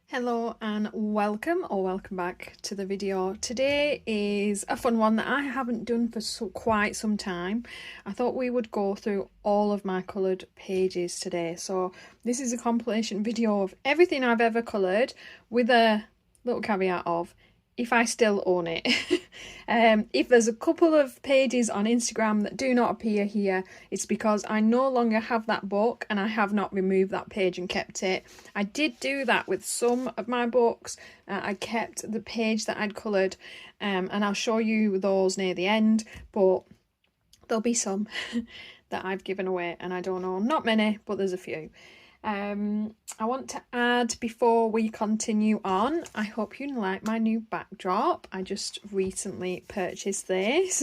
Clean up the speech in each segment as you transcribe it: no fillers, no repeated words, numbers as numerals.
Hello and welcome or welcome back to the video. Today is a fun one that I haven't done for quite some time. I thought we would go through all of my coloured pages today. So this is a compilation video of everything I've ever coloured with a little caveat of if I still own it. If there's a couple of pages on Instagram that do not appear here, it's because I no longer have that book and I have not removed that page and kept it. I did do that with some of my books. I kept the page that I'd coloured, and I'll show you those near the end, but there'll be some that I've given away, and I don't know, not many, but there's a few. I want to add before we continue on, I hope you like my new backdrop. I just recently purchased this.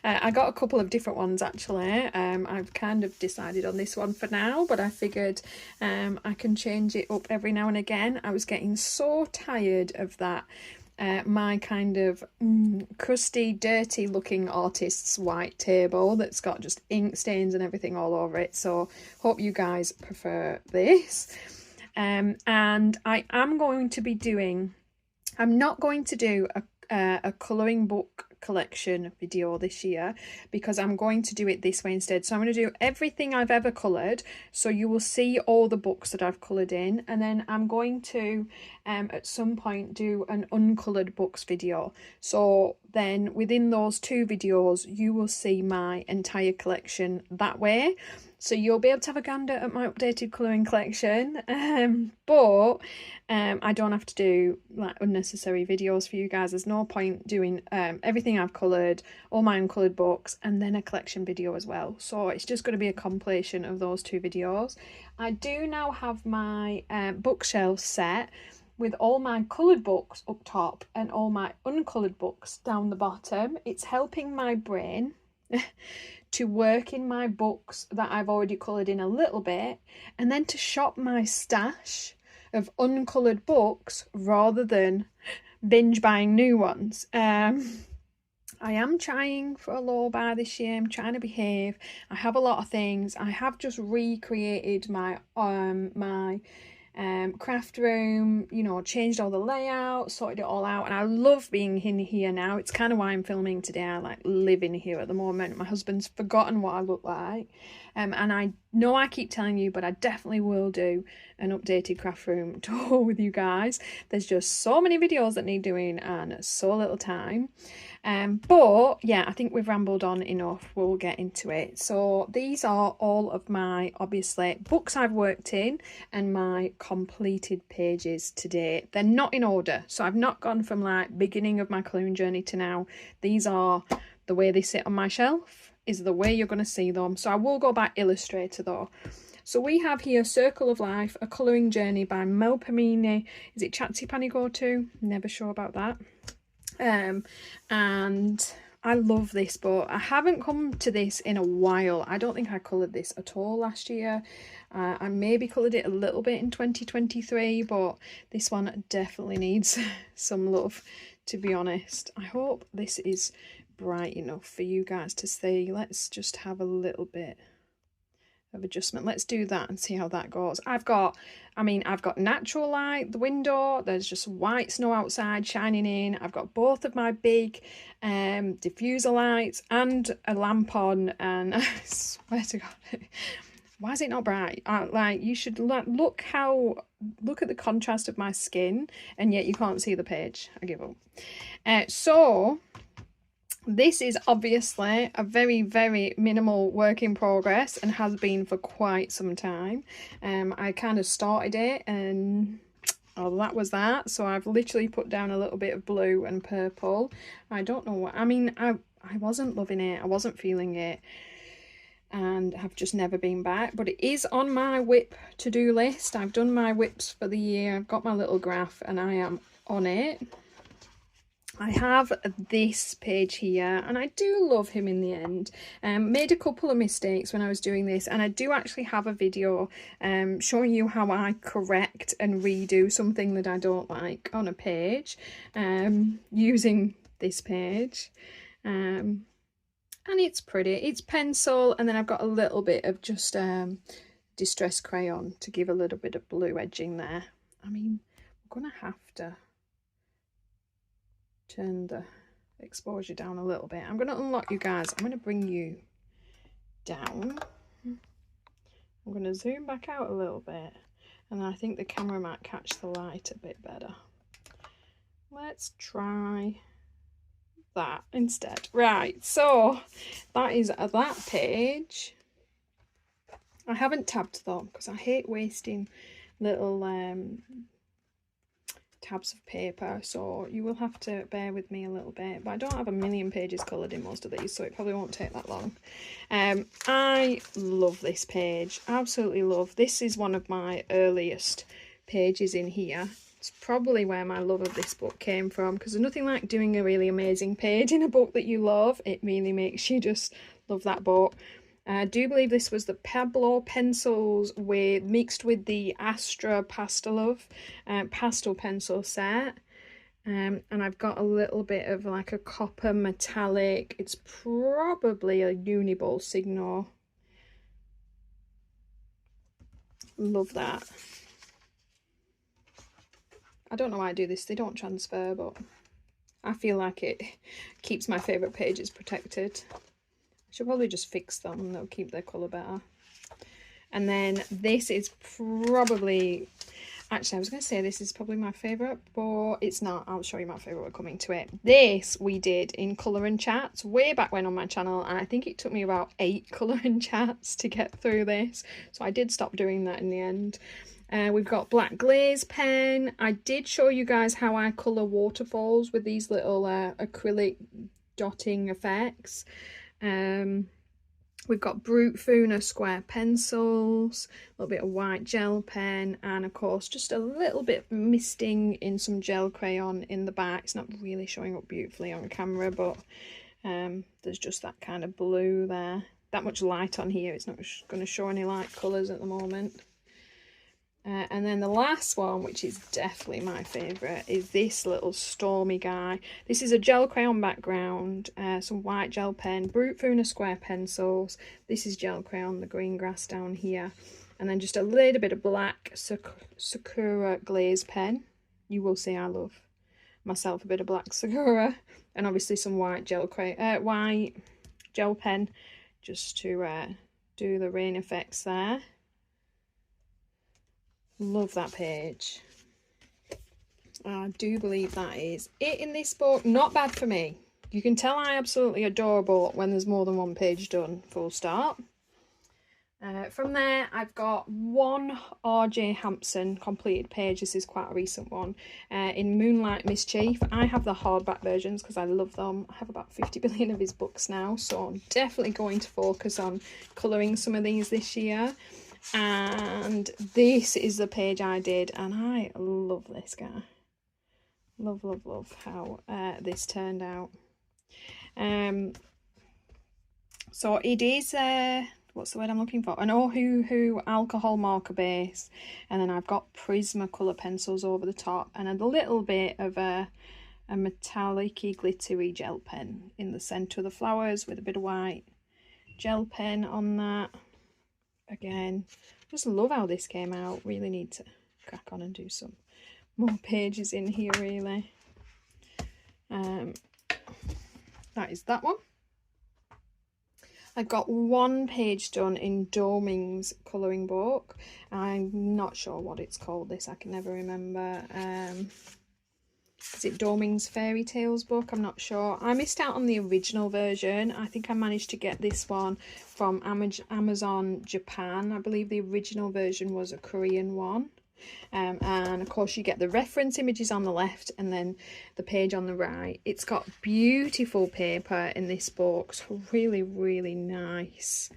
I got a couple of different ones actually. I've kind of decided on this one for now, but I figured I can change it up every now and again. I was getting so tired of that my kind of crusty, dirty looking artist's white table that's got just ink stains and everything all over it. So hope you guys prefer this. And I am going to be doing, I'm not going to do a colouring book collection video this year because I'm going to do it this way instead. So I'm going to do everything I've ever coloured, so you will see all the books that I've coloured in, and then I'm going to at some point do an uncoloured books video. So then within those two videos you will see my entire collection that way. So you'll be able to have a gander at my updated colouring collection, but I don't have to do like unnecessary videos for you guys. There's no point doing everything I've coloured, all my uncoloured books, and then a collection video as well. So it's just going to be a compilation of those two videos. I do now have my bookshelf set with all my coloured books up top and all my uncoloured books down the bottom. It's helping my brain to work in my books that I've already coloured in a little bit, and then to shop my stash of uncoloured books rather than binge buying new ones. I am trying for a low buy this year. I'm trying to behave. I have a lot of things. I have just recreated my craft room, you know, changed all the layout, sorted it all out, and I love being in here now. It's kind of why I'm filming today. I like living here at the moment. My husband's forgotten what I look like, and I know I keep telling you, but I definitely will do an updated craft room tour with you guys. There's just so many videos that need doing and so little time. But yeah, I think we've rambled on enough. We'll get into it. So these are all of my, obviously, books I've worked in and my completed pages to date. They're not in order, so I've not gone from like beginning of my colouring journey to now. These are the way they sit on my shelf, is the way you're going to see them. So I will go by illustrator though. So we have here Circle of Life, A Colouring Journey by Mel Pamini. Is it Chatsy Panigo? Never sure about that. And I love this book. I haven't come to this in a while. I don't think I coloured this at all last year. I maybe coloured it a little bit in 2023, but this one definitely needs some love, to be honest. I hope this is bright enough for you guys to see. Let's just have a little bit of adjustment. Let's do that and see how that goes. I've got natural light, the window, there's just white snow outside shining in. I've got both of my big diffuser lights and a lamp on, and I swear to God, why is it not bright? Like, you should look at the contrast of my skin, and yet you can't see the page. I give up. So this is obviously a very, very minimal work in progress and has been for quite some time. I kind of started it and that was that. So I've literally put down a little bit of blue and purple. I don't know what, I wasn't loving it. I wasn't feeling it, and have just never been back. But it is on my whip to-do list. I've done my whips for the year. I've got my little graph and I am on it. I have this page here, and I do love him in the end. Made a couple of mistakes when I was doing this, and I do actually have a video showing you how I correct and redo something that I don't like on a page using this page. And it's pretty. It's pencil, and then I've got a little bit of just distress crayon to give a little bit of blue edging there. I mean, gonna have to turn the exposure down a little bit. I'm gonna unlock you guys. I'm gonna bring you down. I'm gonna zoom back out a little bit, and I think the camera might catch the light a bit better. Let's try that instead. Right, so that is that page. I haven't tabbed though, because I hate wasting little tabs of paper, so you will have to bear with me a little bit, but I don't have a million pages coloured in most of these, so it probably won't take that long. I love this page, absolutely love. This is one of my earliest pages in here. It's probably where my love of this book came from, because there's nothing like doing a really amazing page in a book that you love. It really makes you just love that book. I do believe this was the Pablo pencils mixed with the Astra pastel pencil set. And I've got a little bit of like a copper metallic. It's probably a Uniball Signo. Love that. I don't know why I do this. They don't transfer, but I feel like it keeps my favourite pages protected. I should probably just fix them and they'll keep their colour better. And then this is probably, actually I was going to say this is probably my favourite, but it's not. I'll show you my favourite when coming to it. This we did in colouring chats way back when on my channel, and I think it took me about 8 colouring chats to get through this. So I did stop doing that in the end. We've got black glaze pen. I did show you guys how I colour waterfalls with these little acrylic dotting effects. We've got Brute Funa square pencils, a little bit of white gel pen, and of course just a little bit of misting in some gel crayon in the back. It's not really showing up beautifully on camera, but there's just that kind of blue there. That much light on here, it's not going to show any light colours at the moment. And then the last one, which is definitely my favourite, is this little stormy guy. This is a gel crayon background, some white gel pen, Brute Funa square pencils. This is gel crayon, the green grass down here. And then just a little bit of black Sakura glaze pen. You will see I love myself a bit of black Sakura. And obviously some white gel pen just to do the rain effects there. Love that page. I do believe that is it in this book. Not bad for me. You can tell I absolutely adore a book when there's more than one page done, full stop. From there, I've got one R.J. Hampson completed page. This is quite a recent one. In Moonlight, Mischief. I have the hardback versions because I love them. I have about 50 billion of his books now, so I'm definitely going to focus on colouring some of these this year. And this is the page I did, and I love this guy. Love how this turned out. So it is what's the word I'm looking for? An Ohuhu alcohol marker base, and then I've got Prismacolor pencils over the top, and a little bit of a metallic-y glittery gel pen in the centre of the flowers with a bit of white gel pen on that. Again, just love how this came out. Really need to crack on and do some more pages in here, really. That is that one. I've got one page done in Doming's colouring book. I'm not sure what it's called, this. I can never remember. Is it Doming's Fairy Tales book? I'm not sure. I missed out on the original version. I think I managed to get this one from Amazon Japan. I believe the original version was a Korean one. And of course you get the reference images on the left and then the page on the right. It's got beautiful paper in this book. So really nice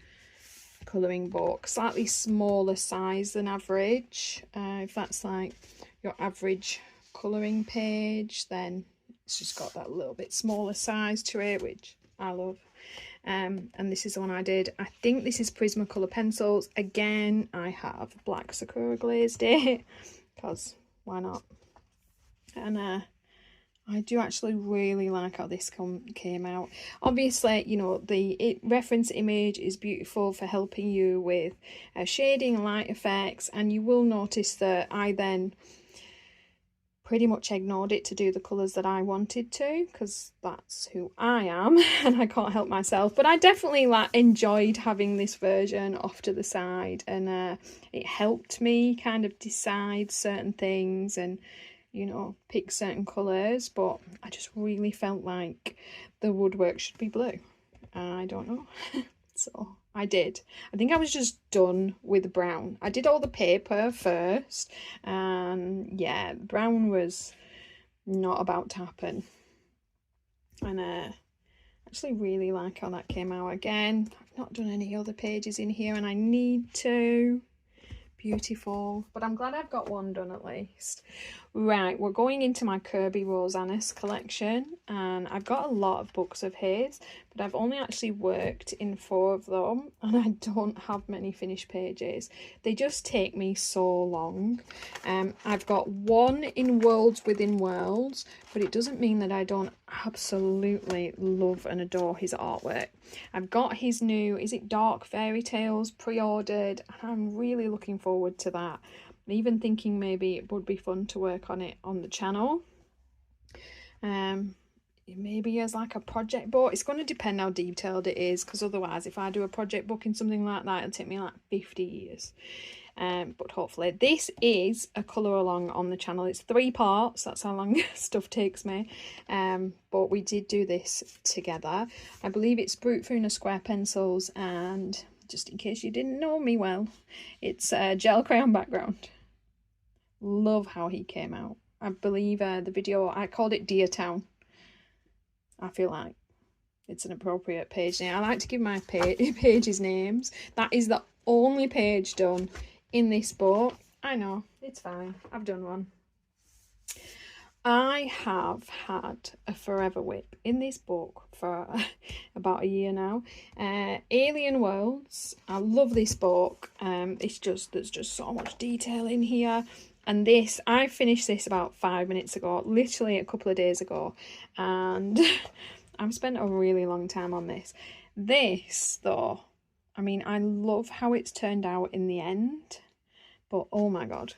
colouring book. Slightly smaller size than average. If that's like your average colouring page, then it's just got that little bit smaller size to it, which I love. And this is the one I did. I think this is Prismacolor pencils. Again, I have black Sakura glazed it because why not? And I do actually really like how this came out. Obviously, you know, the reference image is beautiful for helping you with shading and light effects, and you will notice that I then pretty much ignored it to do the colours that I wanted to, because that's who I am and I can't help myself. But I definitely enjoyed having this version off to the side, and it helped me kind of decide certain things and, you know, pick certain colours. But I just really felt like the woodwork should be blue. I don't know. So I did. I think I was just done with brown. I did all the paper first, and yeah, brown was not about to happen. And I actually really like how that came out. Again, I've not done any other pages in here, and I need to. Beautiful, but I'm glad I've got one done at least. Right, we're going into my Kirby Rosanna's collection, and I've got a lot of books of his, but I've only actually worked in 4 of them, and I don't have many finished pages. They just take me so long. I've got 1 in Worlds Within Worlds, but it doesn't mean that I don't absolutely love and adore his artwork. I've got his new, is it Dark Fairy Tales, pre-ordered, and I'm really looking forward to that. I'm even thinking maybe it would be fun to work on it on the channel. Maybe as like a project book. It's going to depend how detailed it is, because otherwise if I do a project book in something like that, it'll take me like 50 years. But hopefully this is a colour along on the channel. It's 3 parts, that's how long stuff takes me. But we did do this together. I believe it's Brute Funa square pencils, and just in case you didn't know me well, it's a gel crayon background. Love how he came out. I believe the video, I called it Deer Town. I feel like it's an appropriate page name. I like to give my pages names. That is the only page done in this book. I know, it's fine. I've done one. I have had a forever whip in this book for about a year now. Alien Worlds. I love this book. It's just, there's just so much detail in here. And this, I finished this about 5 minutes ago, literally a couple of days ago, and I've spent a really long time on this. This, though, I mean, I love how it's turned out in the end, but oh my god.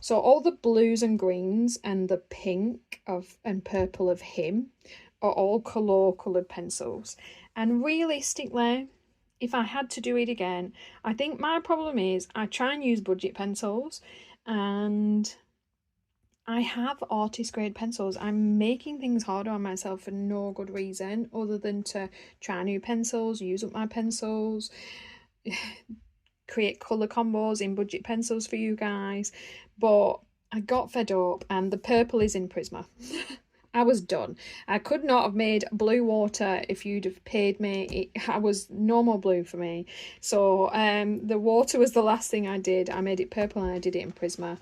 So all the blues and greens and the pink of and purple of him are all coloured pencils. And realistically, if I had to do it again, I think my problem is I try and use budget pencils, and I have artist grade pencils. I'm making things harder on myself for no good reason other than to try new pencils, use up my pencils, create colour combos in budget pencils for you guys. But I got fed up, and the purple is in Prisma. I was done. I could not have made blue water if you'd have paid me. I was no more blue for me. So the water was the last thing I did. I made it purple and I did it in Prisma.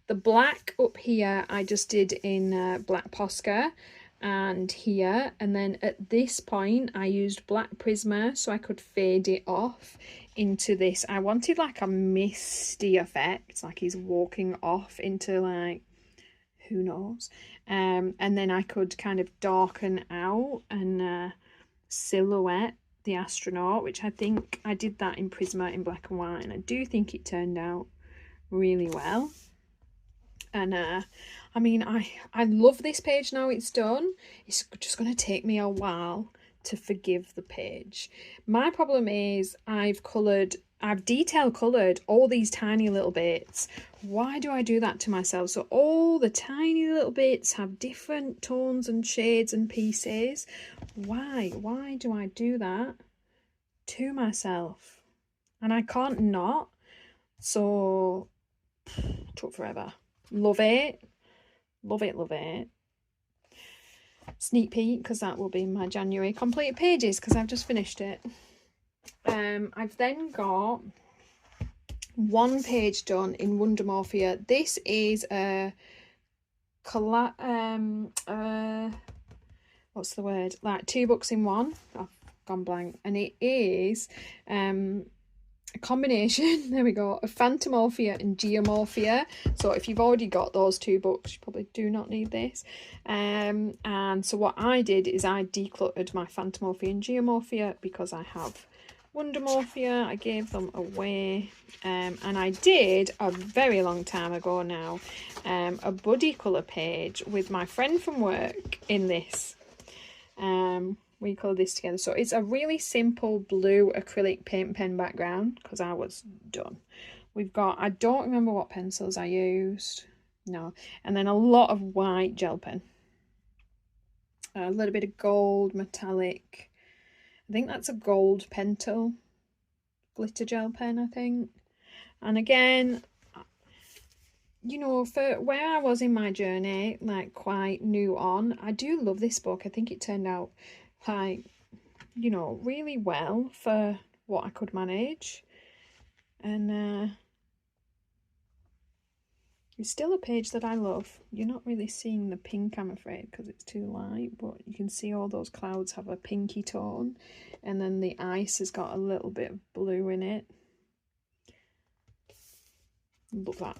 The black up here I just did in Black Posca and here, and then at this point I used black Prisma so I could fade it off into this. I wanted like a misty effect, like he's walking off into like, who knows, and then I could kind of darken out and silhouette the astronaut, which I think I did that in Prisma in black and white, and I do think it turned out really well. And I mean, I love this page now it's done. It's just going to take me a while to forgive the page. My problem is I've detail coloured all these tiny little bits. Why do I do that to myself? So all the tiny little bits have different tones and shades and pieces. Why do I do that to myself? And I can't not. So took forever. Love it. Love it, love it. Sneak peek, because that will be my January completed pages, because I've just finished it. I've then got one page done in Wondermorphia. This is a what's the word? Like 2 books in one. I've gone blank. And it is a combination, there we go, of Phantomorphia and Geomorphia. So if you've already got those 2 books, you probably do not need this. And so what I did is I decluttered my Phantomorphia and Geomorphia because I have Wondermorphia, I gave them away. And I did, a very long time ago now, a buddy colour page with my friend from work in this. We coloured this together. So it's a really simple blue acrylic paint pen background, because I was done. We've got, I don't remember what pencils I used. No. And then a lot of white gel pen. A little bit of gold, metallic. I think that's a gold Pentel glitter gel pen, I think. And again, you know, for where I was in my journey, like quite new on, I do love this book. I think it turned out like, you know, really well for what I could manage. And it's still a page that I love. You're not really seeing the pink, I'm afraid, because it's too light, but you can see all those clouds have a pinky tone, and then the ice has got a little bit of blue in it. Love that.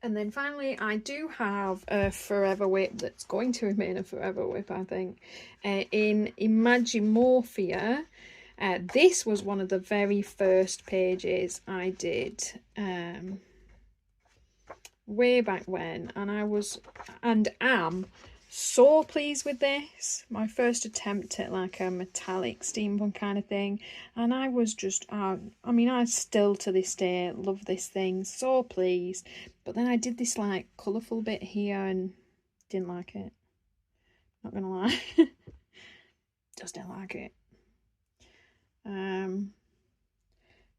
And then finally, I do have a Forever Whip that's going to remain a Forever Whip, I think, in Imagimorphia. This was one of the very first pages I did way back when, and I was and am so pleased with this. My first attempt at like a metallic steampunk kind of thing, and I was just I mean, I still to this day love this thing, so pleased. But then I did this like colourful bit here and didn't like it, not gonna lie. Just didn't like it. I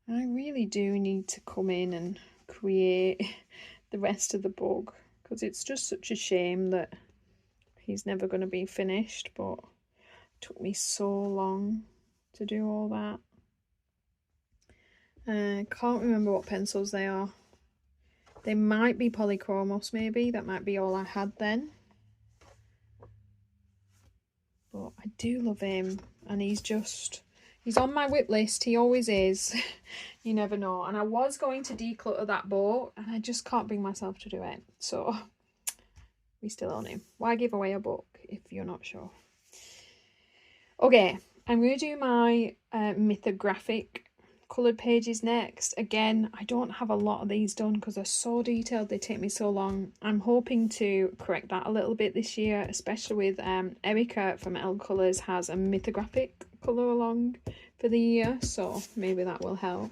really do need to come in and create the rest of the book, because it's just such a shame that he's never going to be finished, but it took me so long to do all that. Can't remember what pencils they are. They might be Polychromos, maybe. That might be all I had then. But I do love him, and he's on my whip list. He always is. You never know. And I was going to declutter that book, and I just can't bring myself to do it. So we still own him. Why give away a book if you're not sure? Okay, I'm going to do my mythographic coloured pages next. Again, I don't have a lot of these done because they're so detailed, they take me so long. I'm hoping to correct that a little bit this year, especially with Erica from L Colours has a mythographic colour along for the year, so maybe that will help.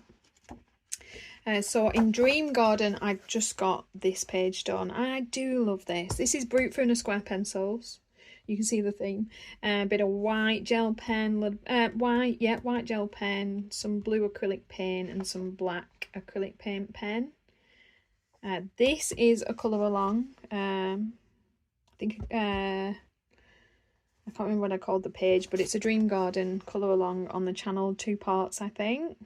So in Dream Garden, I've just got this page done, and I do love this. This is Brute Funa Square pencils. You can see the theme. A bit of white gel pen, white gel pen, some blue acrylic paint, and some black acrylic paint pen. This is a colour along. I think I can't remember what I called the page, but it's a Dream Garden colour along on the channel, 2 parts, I think.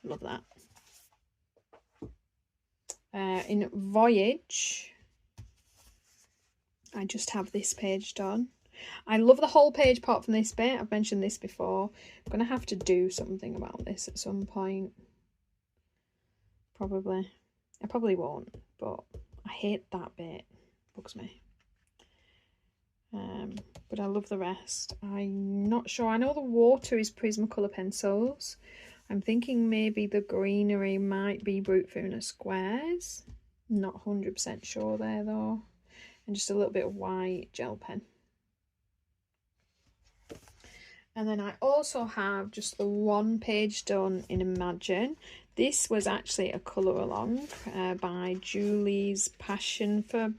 Love that. In Voyage, I just have this page done. I love the whole page apart from this bit. I've mentioned this before. I'm going to have to do something about this at some point. Probably. I probably won't, but I hate that bit. Bugs me. But I love the rest. I'm not sure. I know the water is Prismacolor pencils. I'm thinking maybe the greenery might be Brute Funa Squares. Not 100% sure there though. And just a little bit of white gel pen. And then I also have just the 1 page done in Imagine. This was actually a colour along by Julie's Passion for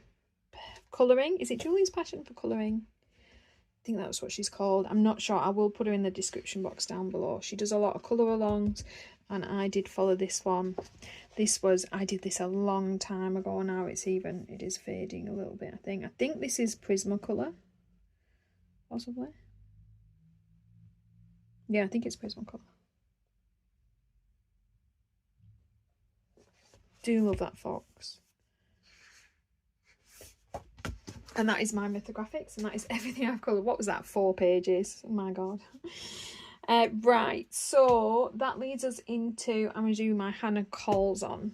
Colouring. Is it Julie's Passion for Colouring? I think that's what she's called. I'm not sure. I will put her in the description box down below. She does a lot of colour alongs, and I did follow this one. I did this a long time ago now. It is fading a little bit, I think. I think this is Prismacolor, possibly. Yeah, I think it's Prismacolor. Do love that fox. And that is my mythographics, and that is everything I've coloured. What was that, 4 pages? Oh my god. Right, so that leads us into, I'm going to do my Hanna Karlzon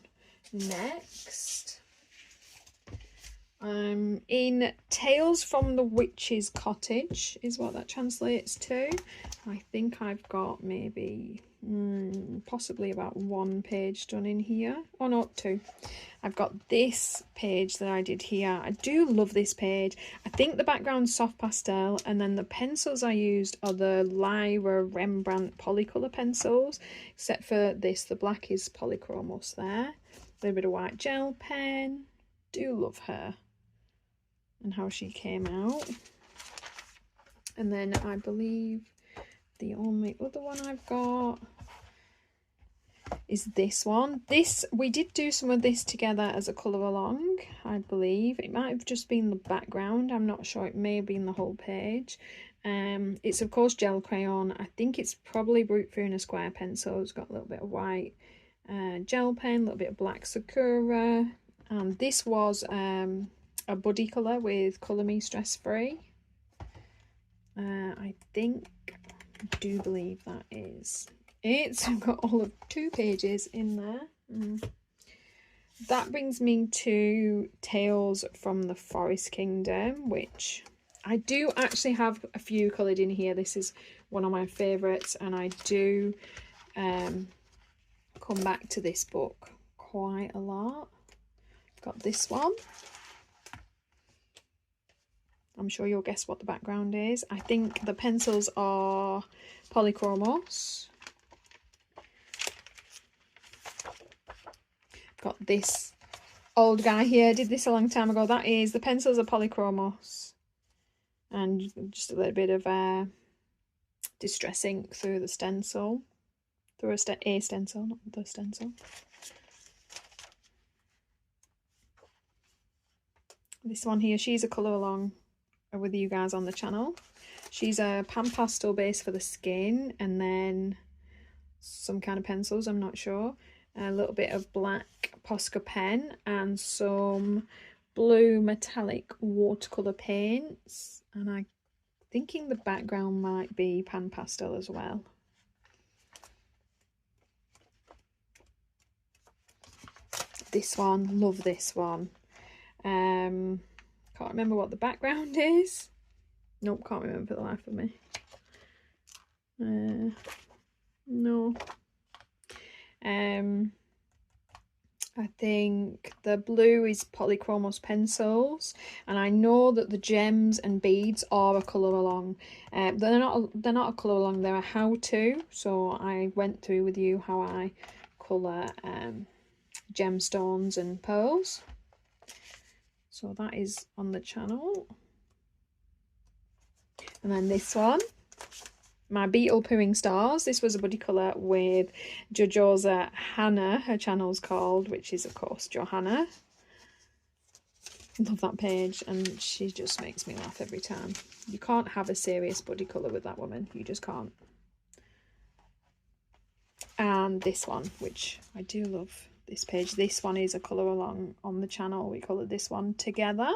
next. In Tales from the Witch's Cottage is what that translates to. I think I've got maybe possibly about 1 page done in here. Oh no, 2. I've got this page that I did here. I do love this page. I think the background's soft pastel, and then the pencils I used are the Lyra Rembrandt Polycolour pencils, except for this, the black is polychromos there. A little bit of white gel pen. Do love her and how she came out. And then I believe the only other one I've got is this one. This, we did do some of this together as a colour along, I believe. It might have just been the background, I'm not sure. It may have been the whole page. It's of course gel crayon. I think it's probably Brute Funa square pencil. It's got a little bit of white gel pen, a little bit of black sakura. And this was a buddy colour with Colour Me Stress Free. I do believe that is it. I've got all of 2 pages in there. That brings me to Tales from the Forest Kingdom, which I do actually have a few coloured in here. This is one of my favourites, and I do come back to this book quite a lot. I've got this one. I'm sure you'll guess what the background is. I think the pencils are polychromos. Got this old guy here, did this a long time ago. That is, the pencils are polychromos. And just a little bit of distress ink through the stencil. Through a stencil, not the stencil. This one here, she's a colour along with you guys on the channel. She's a pan pastel base for the skin, and then some kind of pencils, I'm not sure. A little bit of black Posca pen and some blue metallic watercolour paints, and I'm thinking the background might be pan pastel as well. This one, love this one. Can't remember what the background is. Nope, can't remember for the life of me. No. I think the blue is polychromos pencils, and I know that the gems and beads are a colour along. They're not a colour along, they're a how-to. So I went through with you how I colour gemstones and pearls. So that is on the channel. And then this one, my Beetle Pooing Stars. This was a buddy colour with Jojo's Hanna, her channel's called, which is of course Johanna. Love that page, and she just makes me laugh every time. You can't have a serious buddy colour with that woman, you just can't. And this one, which I do love this page. This one is a colour along on the channel. We coloured this one together.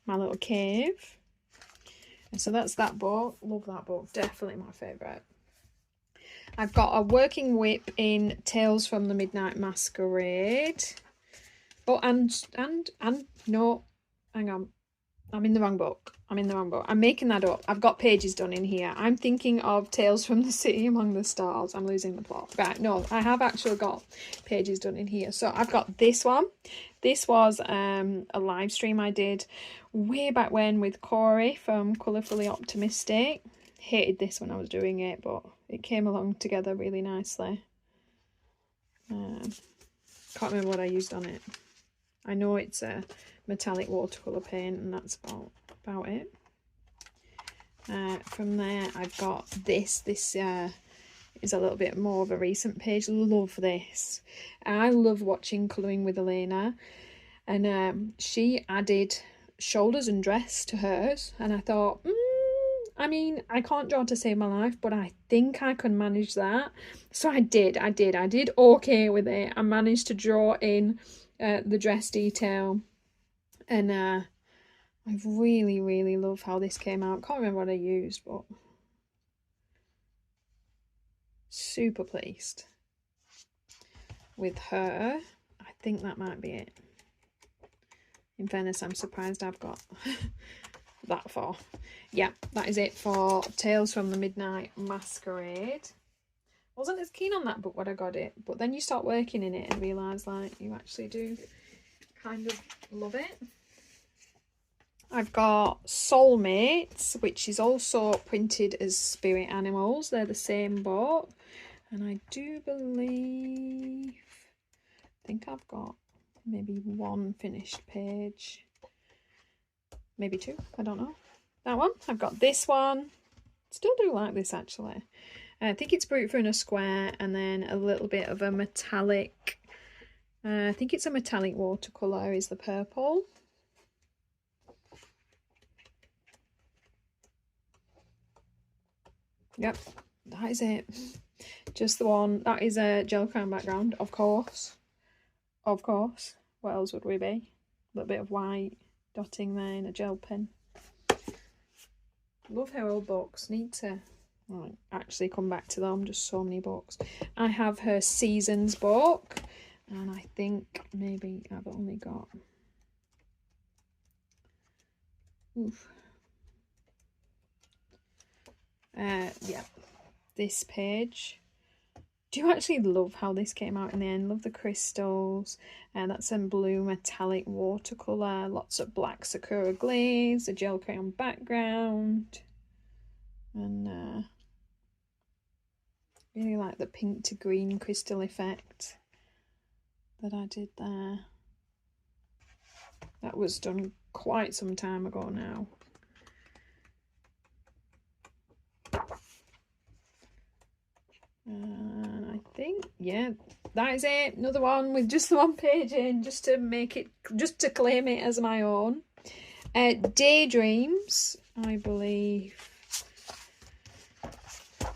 My Little Cave. And so that's that book. Love that book. Definitely my favourite. I've got a working whip in Tales from the Midnight Masquerade. Oh, and no, hang on. I'm in the wrong book. I'm making that up. I've got pages done in here. I'm thinking of Tales from the City Among the Stars. I'm losing the plot. Right, no, I have actually got pages done in here. So I've got this one. This was a live stream I did way back when with Corey from Colourfully Optimistic. Hated this when I was doing it, but it came along together really nicely. Can't remember what I used on it. I know it's a metallic watercolour paint, and that's about it. From there I've got this. This is a little bit more of a recent page. Love this. I love watching Colouring with Elena, and she added shoulders and dress to hers, and I thought, I mean, I can't draw to save my life, but I think I can manage that. So I did okay with it. I managed to draw in the dress detail, and I really love how this came out. Can't remember what I used, but super pleased with her. I think that might be it. In fairness, I'm surprised I've got that far. Yeah, that is it for Tales from the Midnight Masquerade. Wasn't as keen on that book when I got it, but then you start working in it and realise like you actually do kind of love it. I've got Soulmates, which is also printed as spirit animals. They're the same book, and I do believe, I think I've got maybe one finished page, maybe two, I don't know. That one, I've got this one. Still do like this actually. I think it's Brute for in a Square, and then a little bit of a metallic, I think it's a metallic watercolour is the purple. Yep, that is it. Just the one. That is a gel crayon background, of course. Of course. What else would we be? A little bit of white dotting there in a gel pen. Love how old books need to actually come back to them. Just so many books. I have her Seasons book, and I think maybe I've only got yeah, this page. Do you actually love how this came out in the end? Love the crystals, and that's some blue metallic watercolour, lots of black Sakura glaze, a gel crayon background, and really like the pink to green crystal effect that I did there. That was done quite some time ago now. And I think, yeah, that is it. Another one with just the one page in, just to make it, just to claim it as my own. Daydreams, I believe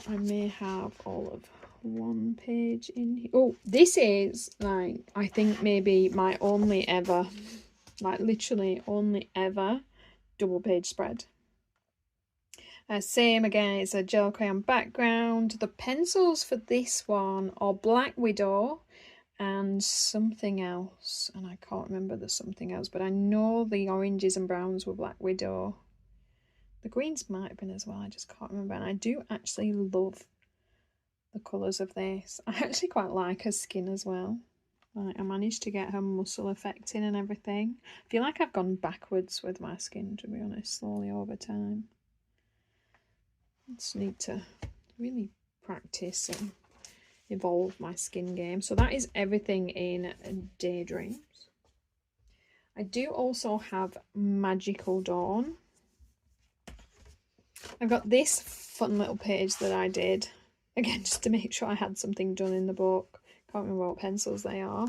I may have all of one page in here. Oh, this is like, I think maybe my only ever, like literally only ever double page spread. Same again, it's a gel crayon background. The pencils for this one are Black Widow and something else, and I can't remember the something else, but I know the oranges and browns were Black Widow. The greens might have been as well, I just can't remember. And I do actually love the colours of this. I actually quite like her skin as well. I managed to get her muscle effect in and everything. I feel like I've gone backwards with my skin, to be honest, slowly over time. Just need to really practice and evolve my skin game. So that is everything in Daydreams. I do also have Magical Dawn. I've got this fun little page that I did, again, just to make sure I had something done in the book. Can't remember what pencils they are.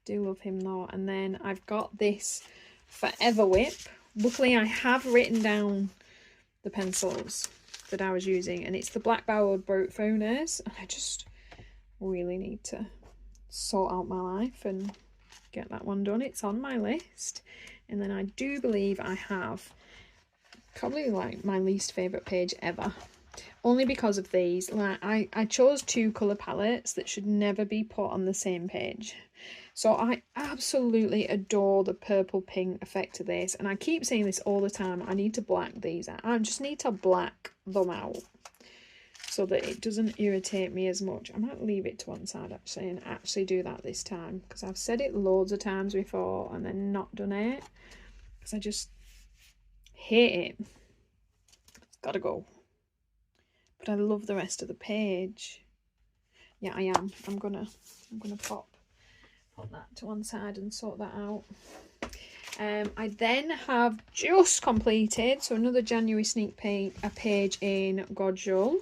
Do love him though. And then I've got this Forever Whip. Luckily I have written down the pencils that I was using, and it's the Black Barreled Brute Founers, and I just really need to sort out my life and get that one done. It's on my list. And then I do believe I have probably like my least favourite page ever, only because of these. Like I chose two colour palettes that should never be put on the same page. So I absolutely adore the purple pink effect of this, and I keep saying this all the time, I need to black these out. I just need to black them out so that it doesn't irritate me as much. I might leave it to one side actually and actually do that this time, because I've said it loads of times before and then not done it because I just hate it. It's gotta go. But I love the rest of the page. Yeah, I am. I'm gonna pop that to one side and sort that out. I then have just completed, so another January sneak peek, a page in Godjul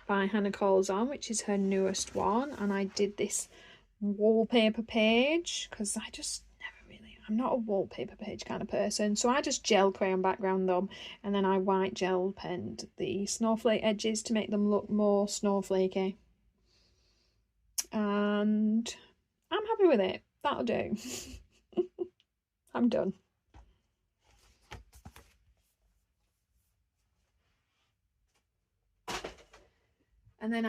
by Hanna Karlzon, which is her newest one, and I did this wallpaper page because I just I'm not a wallpaper page kind of person, so I just gel crayon background them, and then I white gel penned the snowflake edges to make them look more snowflakey, and I'm happy with it. That'll do. I'm done. And then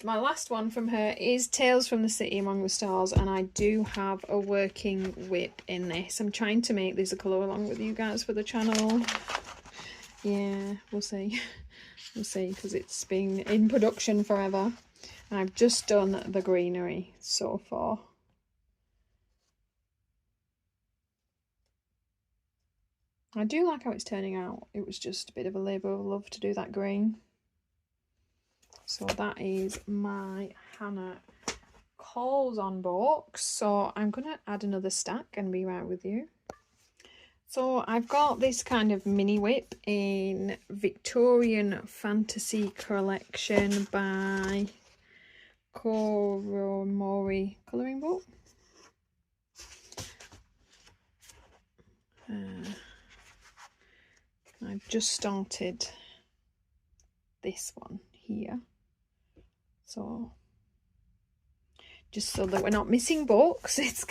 my last one from her is Tales from the City Among the Stars, and I do have a working whip in this. I'm trying to make this a colour along with you guys for the channel. Yeah, we'll see. We'll see, because it's been in production forever. And I've just done the greenery so far. I do like how it's turning out. It was just a bit of a labour of love to do that green. So that is my Hanna karlzon box. So I'm going to add another stack and be right with you. So I've got this kind of mini whip in Victorian Fantasy Collection by karron colouring book. I've just started this one here. So just so that we're not missing books, it's a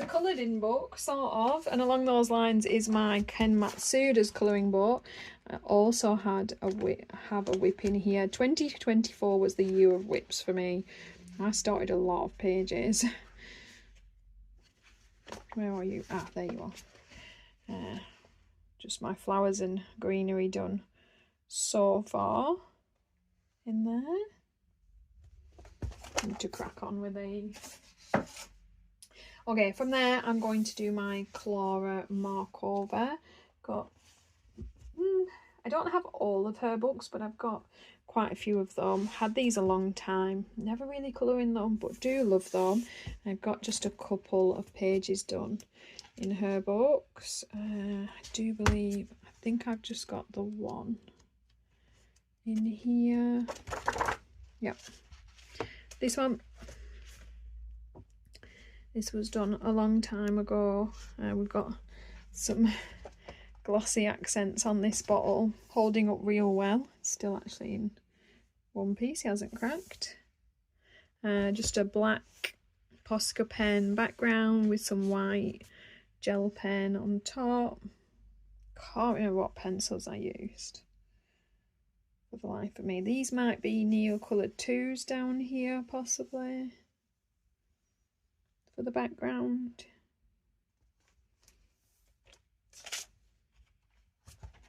coloured in book sort of, and along those lines is my Ken Matsuda's colouring book. I also have a whip in here. 2024 was the year of whips for me. I started a lot of pages. Where are you? Ah, there you are. Just my flowers and greenery done so far in there. Need to crack on with these. Okay, from there I'm going to do my Clara markover. I don't have all of her books, but I've got quite a few of them. Had these a long time, never really colouring them, but do love them. I've got just a couple of pages done in her books. I think I've just got the one in here. Yep, this one. This was done a long time ago. We've got some glossy accents on this bottle, holding up real well. It's still actually in one piece, he hasn't cracked. Just a black Posca pen background with some white gel pen on top. Can't remember what pencils I used for the life of me. These might be Neocoloured 2s down here, possibly, for the background.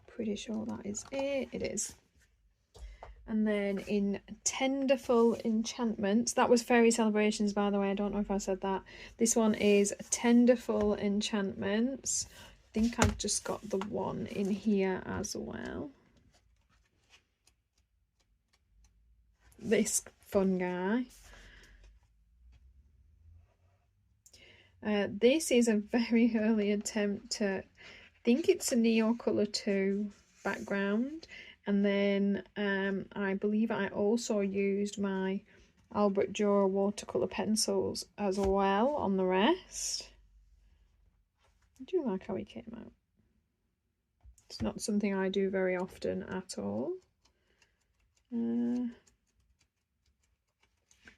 Pretty sure that is it. It is. And then in Tenderful Enchantments, that was Fairy Celebrations, by the way. I don't know if I said that. This one is Tenderful Enchantments. I think I've just got the one in here as well. This fun guy. This is a very early attempt to, I think it's a Neocolor 2 background, and then I believe I also used my Albert Dürer watercolour pencils as well on the rest. I do like how he came out. It's not something I do very often at all. I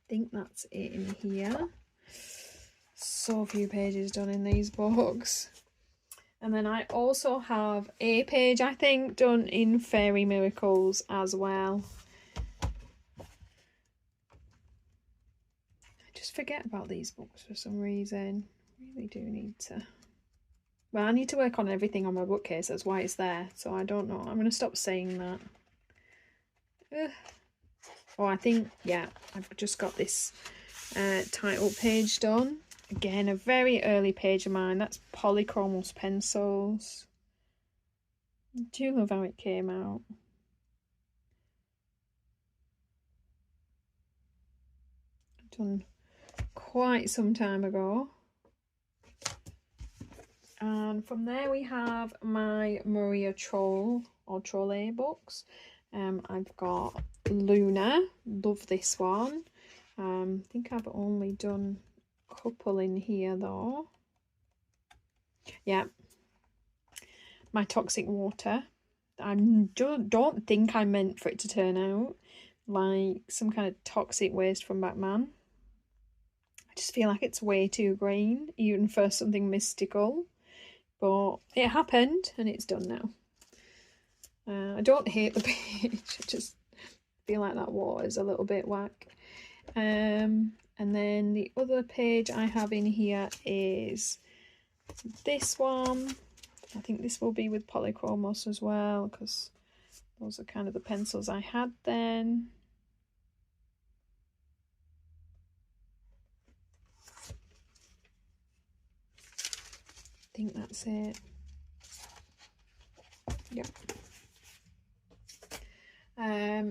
think that's it in here. So few pages done in these books. And then I also have a page, I think, done in Fairy Miracles as well. I just forget about these books for some reason. Really do need to. Well, I need to work on everything on my bookcase. That's why it's there. So I don't know. I'm going to stop saying that. Oh, I think, yeah, I've just got this title page done. Again, a very early page of mine. That's Polychromos pencils. I do love how it came out. Done quite some time ago. And from there we have my Maria Troll or Trolle books. I've got Luna, love this one. I think I've only done a couple in here though. Yeah, my Toxic Water. I don't think I meant for it to turn out like some kind of toxic waste from Batman. I just feel like it's way too green, even for something mystical. But it happened and it's done now. I don't hate the page, I just feel like that water is a little bit whack. And then the other page I have in here is this one. I think this will be with polychromos as well, because those are kind of the pencils I had then. I think that's it. Yeah.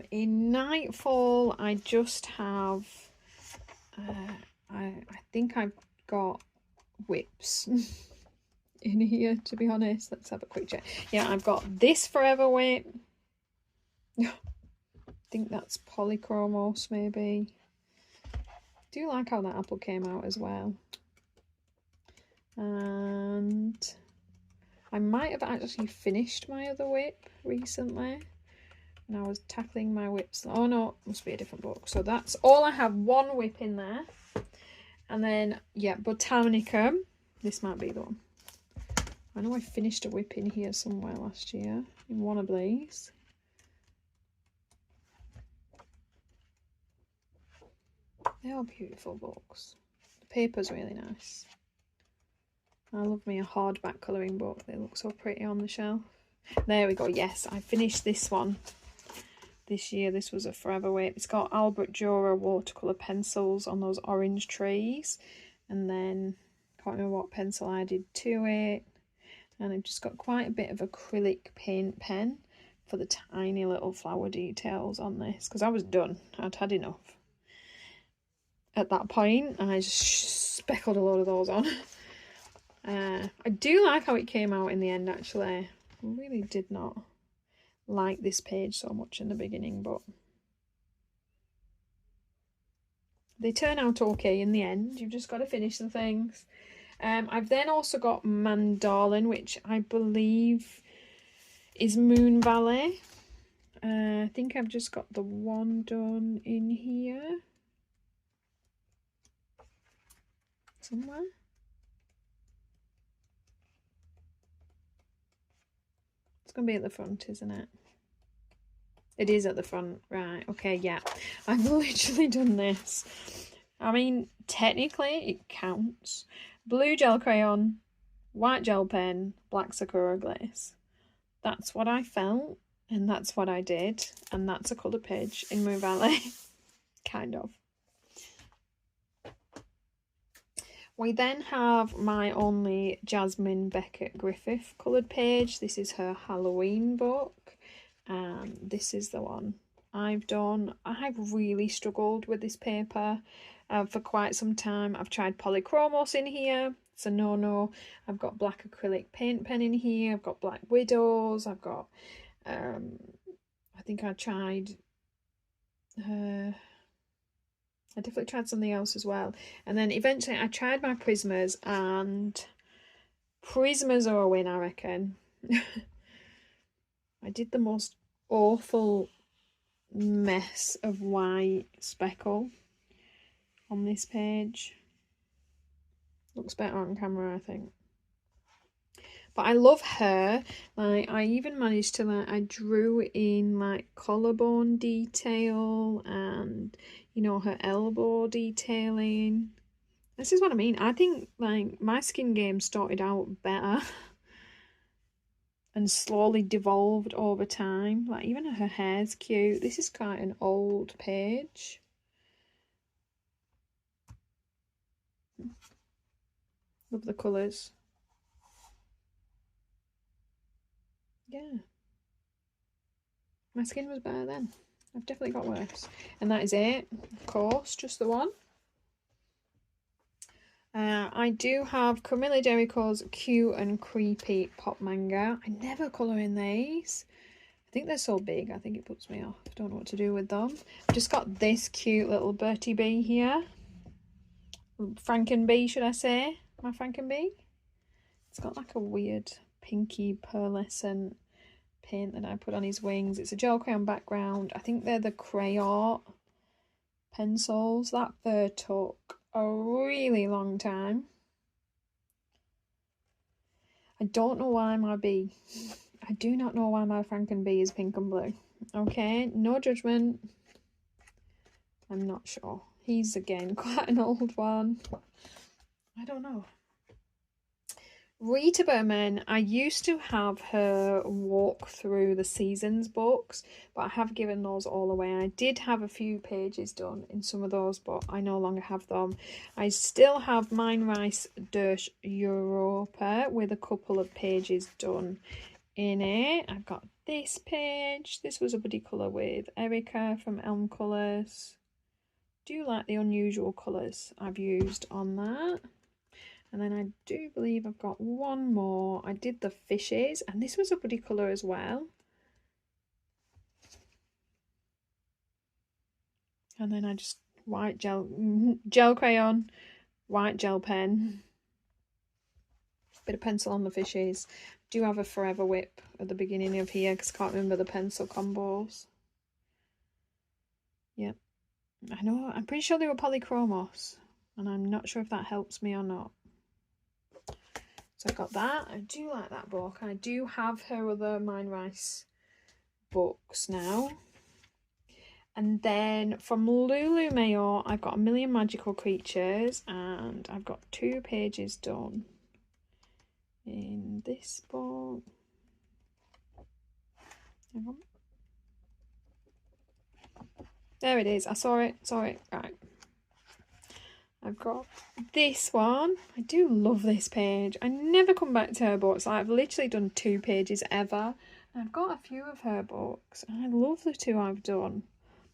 In Nightfall, I just have, I think I've got whips in here, to be honest. Let's have a quick check. Yeah, I've got this Forever Whip. I think that's polychromos, maybe. I do like how that apple came out as well. And I might have actually finished my other whip recently. And I was tackling my whips. Oh no, must be a different book. So that's all I have, one whip in there. And then, yeah, Botanica. This might be the one. I know I finished a whip in here somewhere last year, in one of these. They are beautiful books. The paper's really nice. I love me a hardback colouring book. They look so pretty on the shelf. There we go. Yes, I finished this one this year. This was a Forever Whip. It's got Albert Dürer watercolour pencils on those orange trees. And then, can't remember what pencil I did to it. And I've just got quite a bit of acrylic paint pen for the tiny little flower details on this. Because I was done. I'd had enough. At that point, I just speckled a load of those on. I do like how it came out in the end, actually. I really did not like this page so much in the beginning, but they turn out okay in the end. You've just got to finish the things. I've then also got Mandolin, which I believe is Moon Valley. I think I've just got the one done in here somewhere. It's going to be at the front, isn't it? It is at the front, right? Okay, yeah. I've literally done this. I mean, technically it counts. Blue gel crayon, white gel pen, black Sakura glaze. That's what I felt, and that's what I did, and that's a colour page in Moon Valley. Kind of. We then have my only Jasmine Beckett Griffith coloured page. This is her Halloween book. And this is the one I've done. I've really struggled with this paper for quite some time. I've tried polychromos in here. It's a no-no. I've got black acrylic paint pen in here. I've got black widows. I've got, I think I tried... I definitely tried something else as well. And then eventually I tried my Prismas, and Prismas are a win, I reckon. I did the most awful mess of white speckle on this page. Looks better on camera, I think. But I love her. Like, I even managed to, like, I drew in, like, collarbone detail and, you know, her elbow detailing. This is what I mean. I think, like, my skin game started out better and slowly devolved over time. Like, even her hair's cute. This is quite an old page. Love the colours. Yeah. My skin was better then. I've definitely got worse. And that is it. Of course, just the one. I do have Camilla Jericho's Cute and Creepy Pop Manga. I never colour in these. I think they're so big. I think it puts me off. I don't know what to do with them. I've just got this cute little Bertie Bee here. Frankenbee, should I say? My Frankenbee. It's got like a weird pinky pearlescent paint that I put on his wings. It's a gel crayon background. I think they're the Crayon pencils. That fur took a really long time. I don't know why my I do not know why my Frankenbee is pink and blue. Okay, no judgment. I'm not sure. He's again quite an old one. I don't know. Rita Berman, I used to have her walk through the seasons books, but I have given those all away. I did have a few pages done in some of those, but I no longer have them. I still have Mein Reis durch Europa with a couple of pages done in it. I've got this page. This was a buddy colour with Erica from Elm Colours. Do like the unusual colours I've used on that. And then I do believe I've got one more. I did the fishes, and this was a buddy colour as well. And then I just white gel crayon, white gel pen, bit of pencil on the fishes. Do have a Forever Whip at the beginning of here because I can't remember the pencil combos. Yep, I know. I'm pretty sure they were polychromos, and I'm not sure if that helps me or not. So I got that. I do like that book. I do have her other Mein Reis books now. And then from Lulu Mayo, I've got A Million Magical Creatures, and I've got 2 pages done in this book. Hang on. There it is. I saw it. Right. I've got this one. I do love this page. I never come back to her books. I've literally done 2 pages ever. And I've got a few of her books. I love the 2 I've done.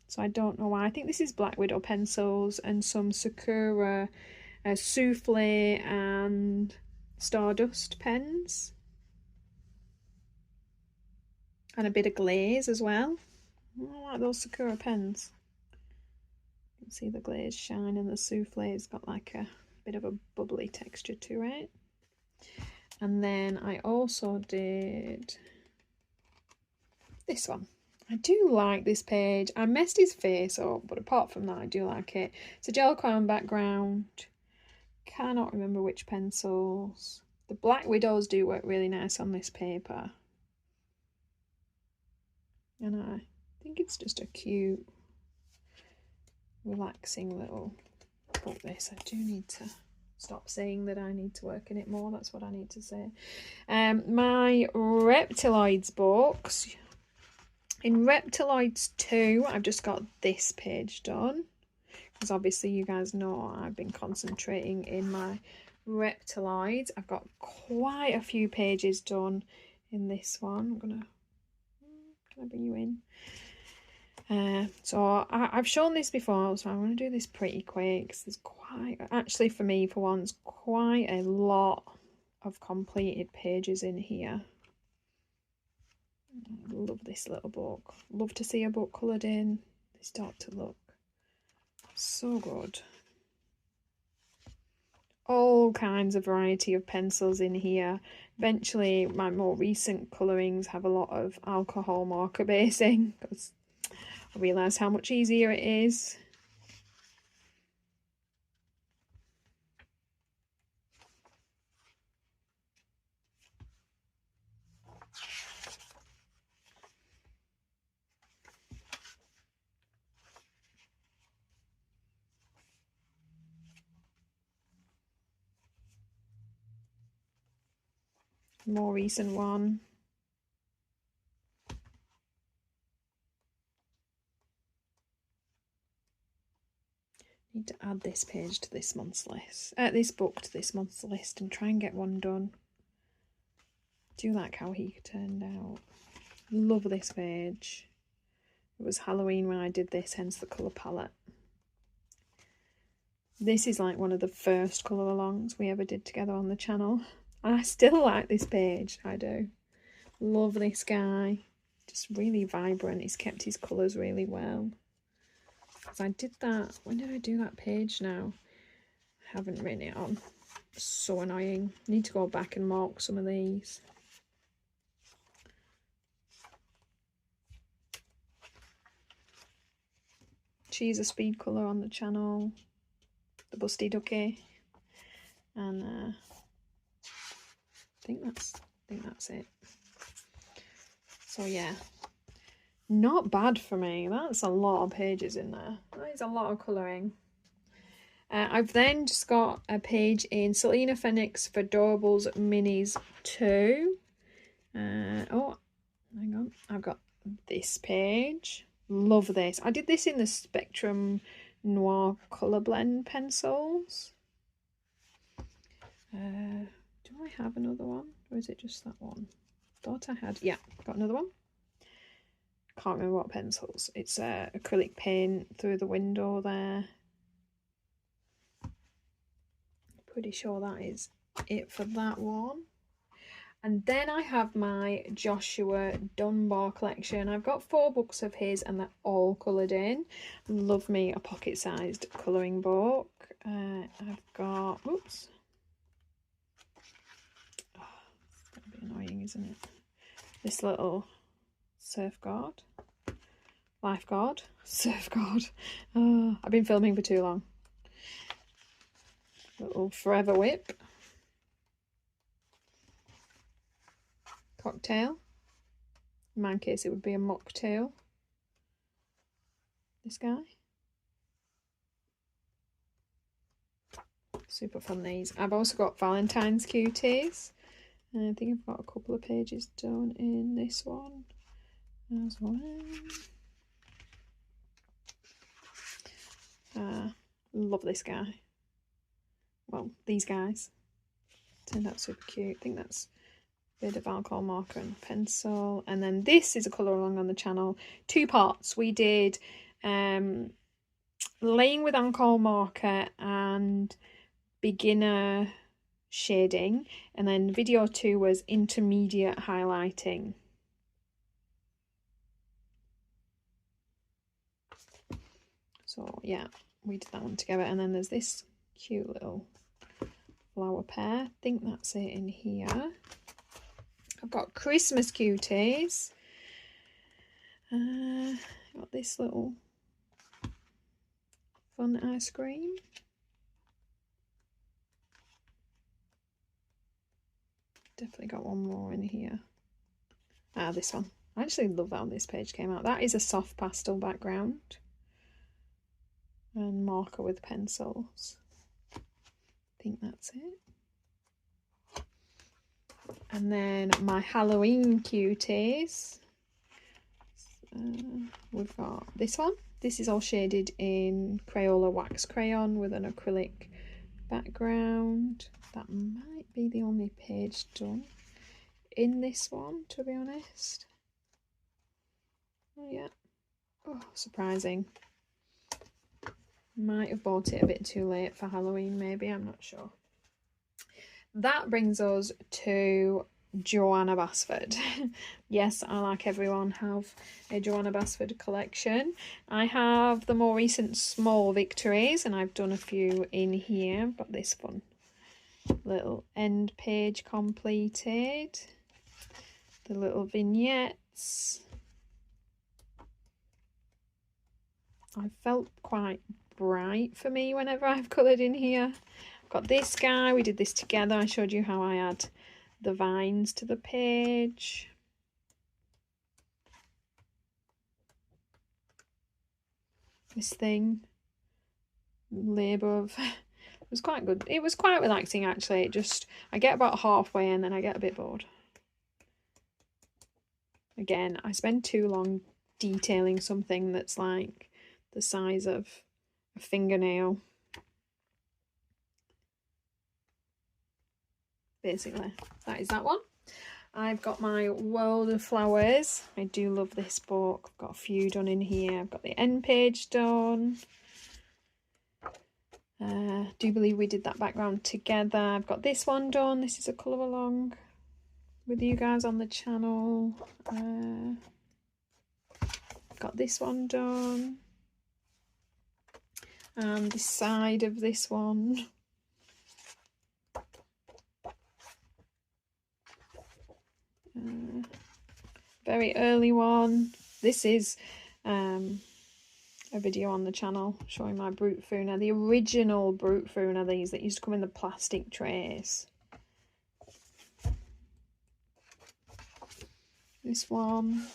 So I don't know why. I think this is Black Widow pencils and some Sakura, Souffle and Stardust pens. And a bit of glaze as well. I like those Sakura pens. You can see the glaze shine, and the souffle's got like a bit of a bubbly texture to it. And then I also did this one. I do like this page. I messed his face up, but apart from that, I do like it. It's a gel crayon background. Cannot remember which pencils. The Black Widows do work really nice on this paper. And I think it's just a cute, relaxing little book. This, I do need to stop saying that I need to work in it more. That's what I need to say. My Reptiloids books. In Reptiloids 2, I've just got this page done, because obviously you guys know I've been concentrating in my Reptiloids. I've got quite a few pages done in this one. Can I bring you in? So I've shown this before, so I want to do this pretty quick, because there's quite, actually for me for once, quite a lot of completed pages in here. I love this little book. Love to see a book coloured in. They start to look so good. All kinds of variety of pencils in here. Eventually my more recent colourings have a lot of alcohol marker basing, because I realised how much easier it is. More recent one. Need to add this page to this month's list, this book to this month's list, and try and get one done. Do like how he turned out. Love this page. It was Halloween when I did this, hence the colour palette. This is like one of the first colour alongs we ever did together on the channel. And I still like this page, I do. Love this guy. Just really vibrant. He's kept his colours really well. Because I did that, when did I do that page now? I haven't written it on. It's so annoying. Need to go back and mark some of these. She's a speed colour on the channel. The Busty Ducky. And I think that's it. So yeah, Not bad for me. That's a lot of pages in there. That is a lot of colouring. I've then just got a page in Selena Phoenix for Adorables Minis 2. Oh, hang on. I've got this page. Love this. I did this in the Spectrum Noir Colour Blend pencils. Do I have another one? Or is it just that one? Thought I had. Yeah, got another one. Can't remember what pencils. It's acrylic paint through the window there. Pretty sure that is it for that one. And then I have my Joshua Dunbar collection. I've got 4 books of his and they're all coloured in. Love me a pocket-sized colouring book. I've got, oops. Oh, it's going to be annoying, isn't it? This little surf guard. Lifeguard. Surf guard. Oh, I've been filming for too long. Little forever whip. Cocktail. In my case it would be a mocktail. This guy. Super fun these. I've also got Valentine's cuties. And I think I've got a couple of pages done in this one as well. Love this guy. Well, these guys. Turned out super cute. I think that's a bit of alcohol marker and pencil. And then this is a colour along on the channel. 2 parts. We did laying with alcohol marker and beginner shading. And then video 2 was intermediate highlighting. So yeah, we did that one together. And then there's this cute little flower pair. I think that's it in here. I've got Christmas cuties. Got this little fun ice cream. Definitely got one more in here. This one. I actually love that on this page came out. That is a soft pastel background. And marker with pencils. I think that's it. And then my Halloween cuties. We've got this one. This is all shaded in Crayola wax crayon with an acrylic background. That might be the only page done in this one, to be honest. Oh yeah. Oh, surprising. Might have bought it a bit too late for Halloween, maybe, I'm not sure. That brings us to Johanna Basford. Yes, I, like everyone, have a Johanna Basford collection. I have the more recent small victories, and I've done a few in here. I've got this fun little end page completed. The little vignettes. I felt quite bright for me whenever I've coloured in here. I've got this guy, we did this together. I showed you how I add the vines to the page. This thing, labour of, it was quite good. It was quite relaxing actually. It just, I get about halfway and then I get a bit bored. Again, I spend too long detailing something that's like the size of a fingernail. Basically, that is that one. I've got my World of Flowers. I do love this book. I've got a few done in here. I've got the end page done. Do believe we did that background together. I've got this one done. This is a colour along with you guys on the channel. Got this one done. And the side of this one. Very early one. This is a video on the channel showing my Brute Funa, the original Brute Funa, these that used to come in the plastic trays. This one.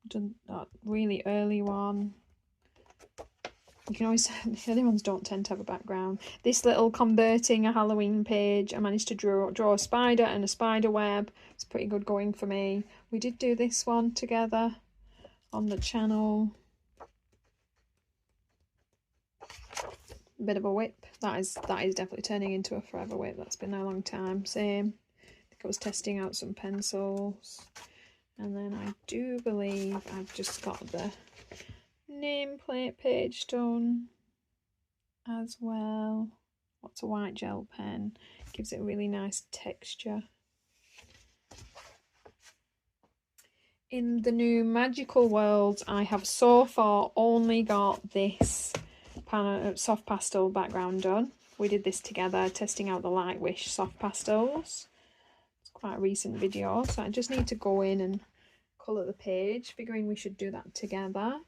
done that really early one. You can always, the other ones don't tend to have a background. This little converting a Halloween page, I managed to draw a spider and a spider web. It's pretty good going for me. We did do this one together on the channel. A bit of a whip. That is definitely turning into a forever whip. That's been there a long time. Same. I think I was testing out some pencils. And then I do believe I've just got the nameplate page done as well. What's a white gel pen? Gives it a really nice texture. In the new magical worlds, I have so far only got this soft pastel background done. We did this together, testing out the Light Wish soft pastels. It's quite a recent video, so I just need to go in and colour the page, figuring we should do that together.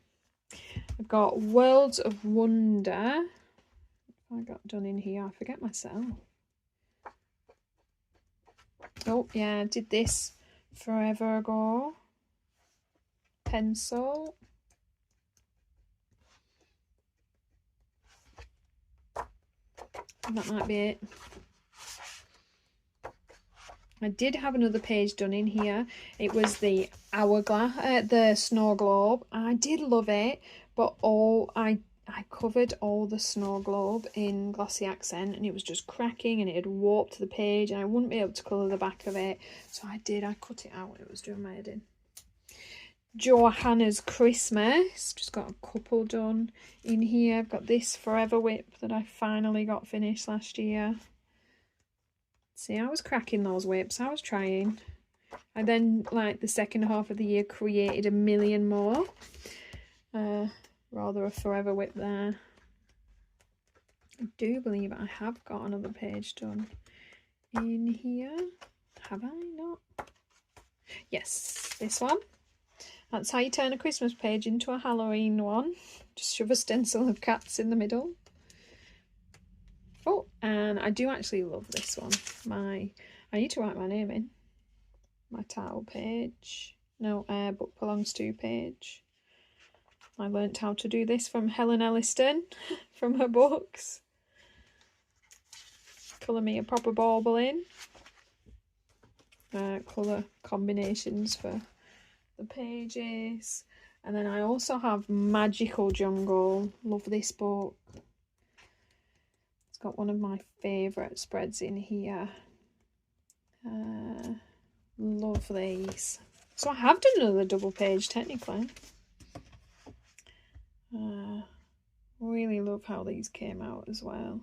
I've got Worlds of Wonder. I got done in here, I forget myself. Oh yeah, I did this forever ago. Pencil. That might be it. I did have another page done in here. It was the hourglass, the snow globe. I did love it, but I covered all the snow globe in glossy accent, and it was just cracking, and it had warped the page, and I wouldn't be able to colour the back of it. So I cut it out when it was doing my head in. Johanna's Christmas. Just got a couple done in here. I've got this Forever Whip that I finally got finished last year. See, I was cracking those whips. I was trying. I then, like, the second half of the year created a million more. Rather a forever whip there. I do believe I have got another page done in here. Have I not? Yes, this one. That's how you turn a Christmas page into a Halloween one. Just shove a stencil of cats in the middle. Oh, and I do actually love this one. I need to write my name in. My title page. No, book belongs to page. I learnt how to do this from Helen Elliston, from her books. Colour me a proper bauble in. Colour combinations for the pages. And then I also have Magical Jungle. Love this book. It's got one of my favourite spreads in here. Love these. So I have done another double page technically. Really love how these came out as well.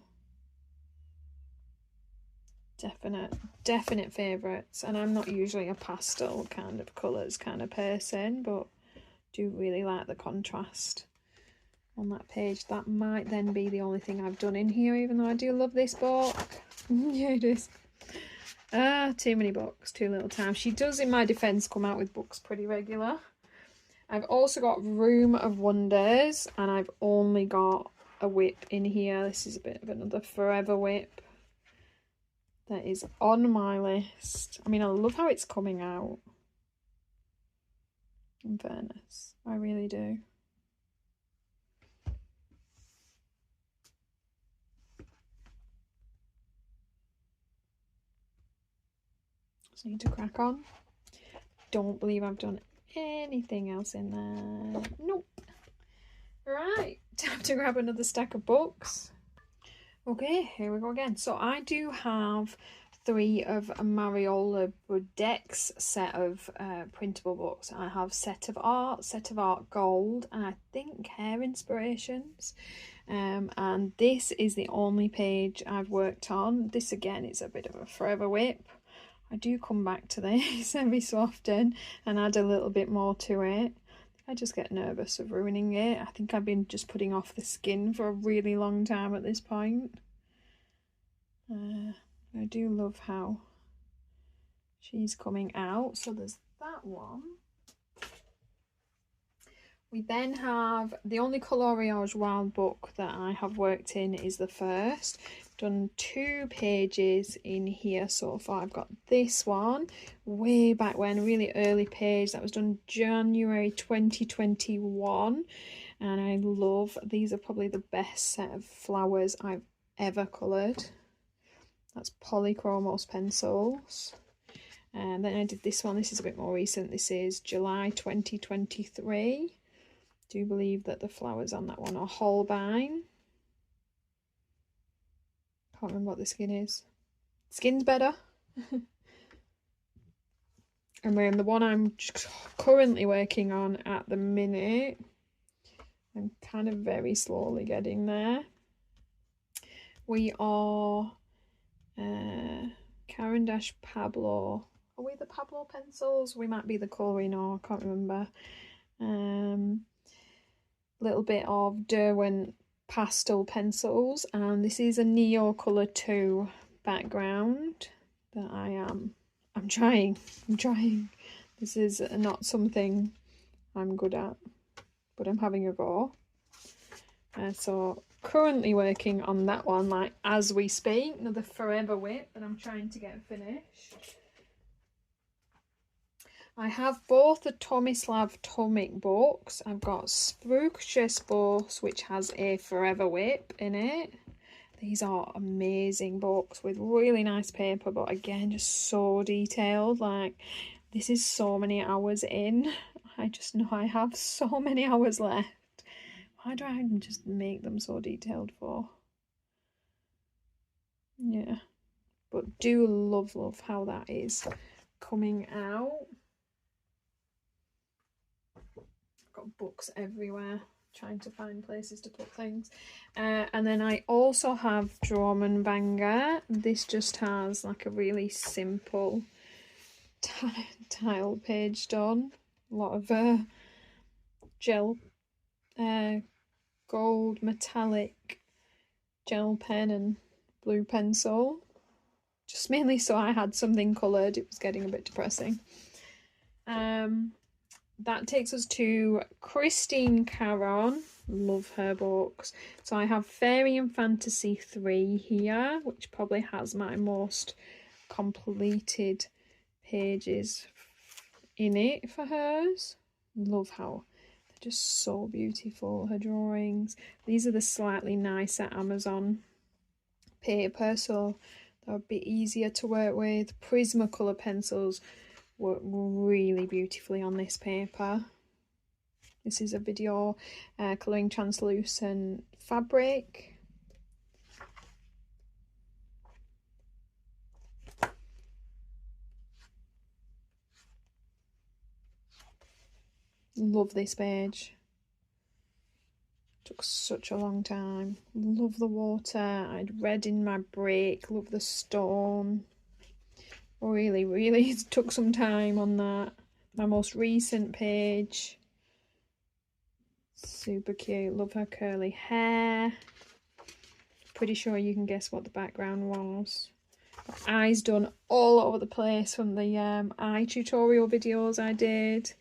Definite favourites. And I'm not usually a pastel kind of colours kind of person, but do really like the contrast on that page. That might then be the only thing I've done in here, even though I do love this book. Yeah, it is. Too many books, too little time. She does, in my defence, come out with books pretty regular. I've also got Room of Wonders, and I've only got a whip in here. This is a bit of another forever whip that is on my list. I mean, I love how it's coming out. In fairness, I really do. Just need to crack on. Don't believe I've done anything else in there. Nope. Right, time to grab another stack of books. Okay, here we go again. So I do have 3 of Mariola Budek's set of printable books. I have Set of Art Gold, and I think Hair Inspirations. And this is the only page I've worked on. This again is a bit of a forever whip. I do come back to this every so often and add a little bit more to it. I just get nervous of ruining it. I think I've been just putting off the skin for a really long time at this point. I do love how she's coming out. So there's that one. We then have the only Coloriage Wild book that I have worked in is the first. done 2 pages in here so far. I've got this one way back when, a really early page that was done January 2021, and I love these. Are probably the best set of flowers I've ever coloured. That's Polychromos pencils. And then I did this one. This is a bit more recent. This is July 2023. Do believe that the flowers on that one are Holbein. Can't remember what the skin is. Skin's better. And then the one I'm currently working on at the minute, I'm kind of very slowly getting there. We are Karron Pablo. Are we the Pablo pencils? We might be the coloring, or I can't remember. Little bit of Derwent pastel pencils, and this is a Neo Colour 2 background that I'm trying. This is not something I'm good at, but I'm having a go. So currently working on that one, like as we speak. Another Forever Whip that I'm trying to get finished. I have both the Tomislav Tomic books. I've got Spruchesbos, which has a Forever Whip in it. These are amazing books with really nice paper, but again, just so detailed. Like, this is so many hours in. I just know I have so many hours left. Why do I just make them so detailed for? Yeah, but do love how that is coming out. Got books everywhere, trying to find places to put things. And then I also have Dramenbanger. This just has like a really simple tile page done. A lot of gel, gold metallic gel pen and blue pencil. Just mainly so I had something coloured. It was getting a bit depressing. That takes us to Christine Karron. Love her books. So I have Fairy and Fantasy 3 here, which probably has my most completed pages in it for hers. Love how they're just so beautiful, her drawings. These are the slightly nicer Amazon paper, so they're a bit easier to work with. Prismacolor pencils work really beautifully on this paper. This is a video colouring translucent fabric. Love this page. Took such a long time. Love the water. I'd read in my break. Love the stone. Really took some time on that. My most recent page. Super cute. Love her curly hair. Pretty sure you can guess what the background was. Eyes done all over the place from the eye tutorial videos I did.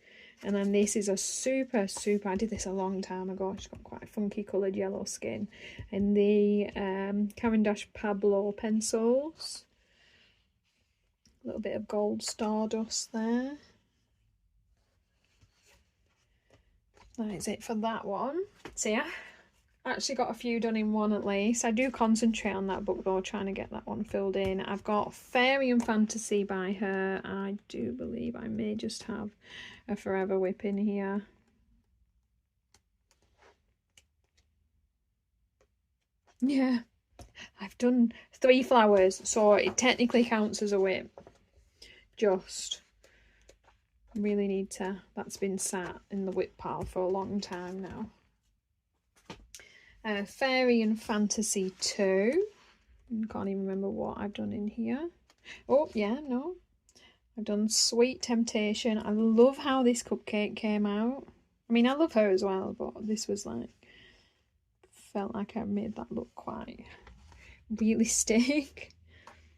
And then this is a super, I did this a long time ago. She's got quite a funky coloured yellow skin. And the Karron Pablo pencils. A little bit of gold stardust there. That is it for that one. So yeah, actually got a few done in one at least. I do concentrate on that book though, trying to get that one filled in. I've got Fairy and Fantasy by her. I do believe I may just have a Forever Whip in here. Yeah, I've done 3 flowers, so it technically counts as a whip. Just really need to, that's been sat in the whip pile for a long time now. Fairy and Fantasy 2. Can't even remember what I've done in here. Oh yeah, no, I've done Sweet Temptation. I love how this cupcake came out. I mean, I love her as well, but this was like, felt like I made that look quite realistic.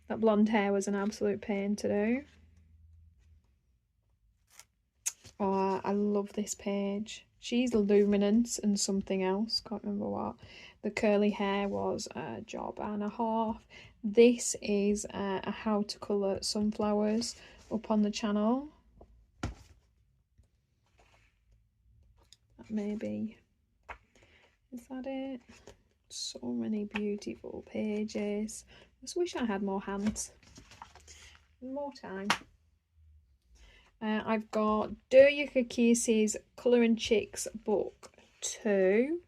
That blonde hair was an absolute pain to do. Oh, I love this page. She's Luminance and something else, can't remember what. The curly hair was a job and a half. This is a how to colour sunflowers up on the channel. Maybe, is that it? So many beautiful pages. Just wish I had more hands, more time. I've got Derya Kersey's Colouring Chicks book 2.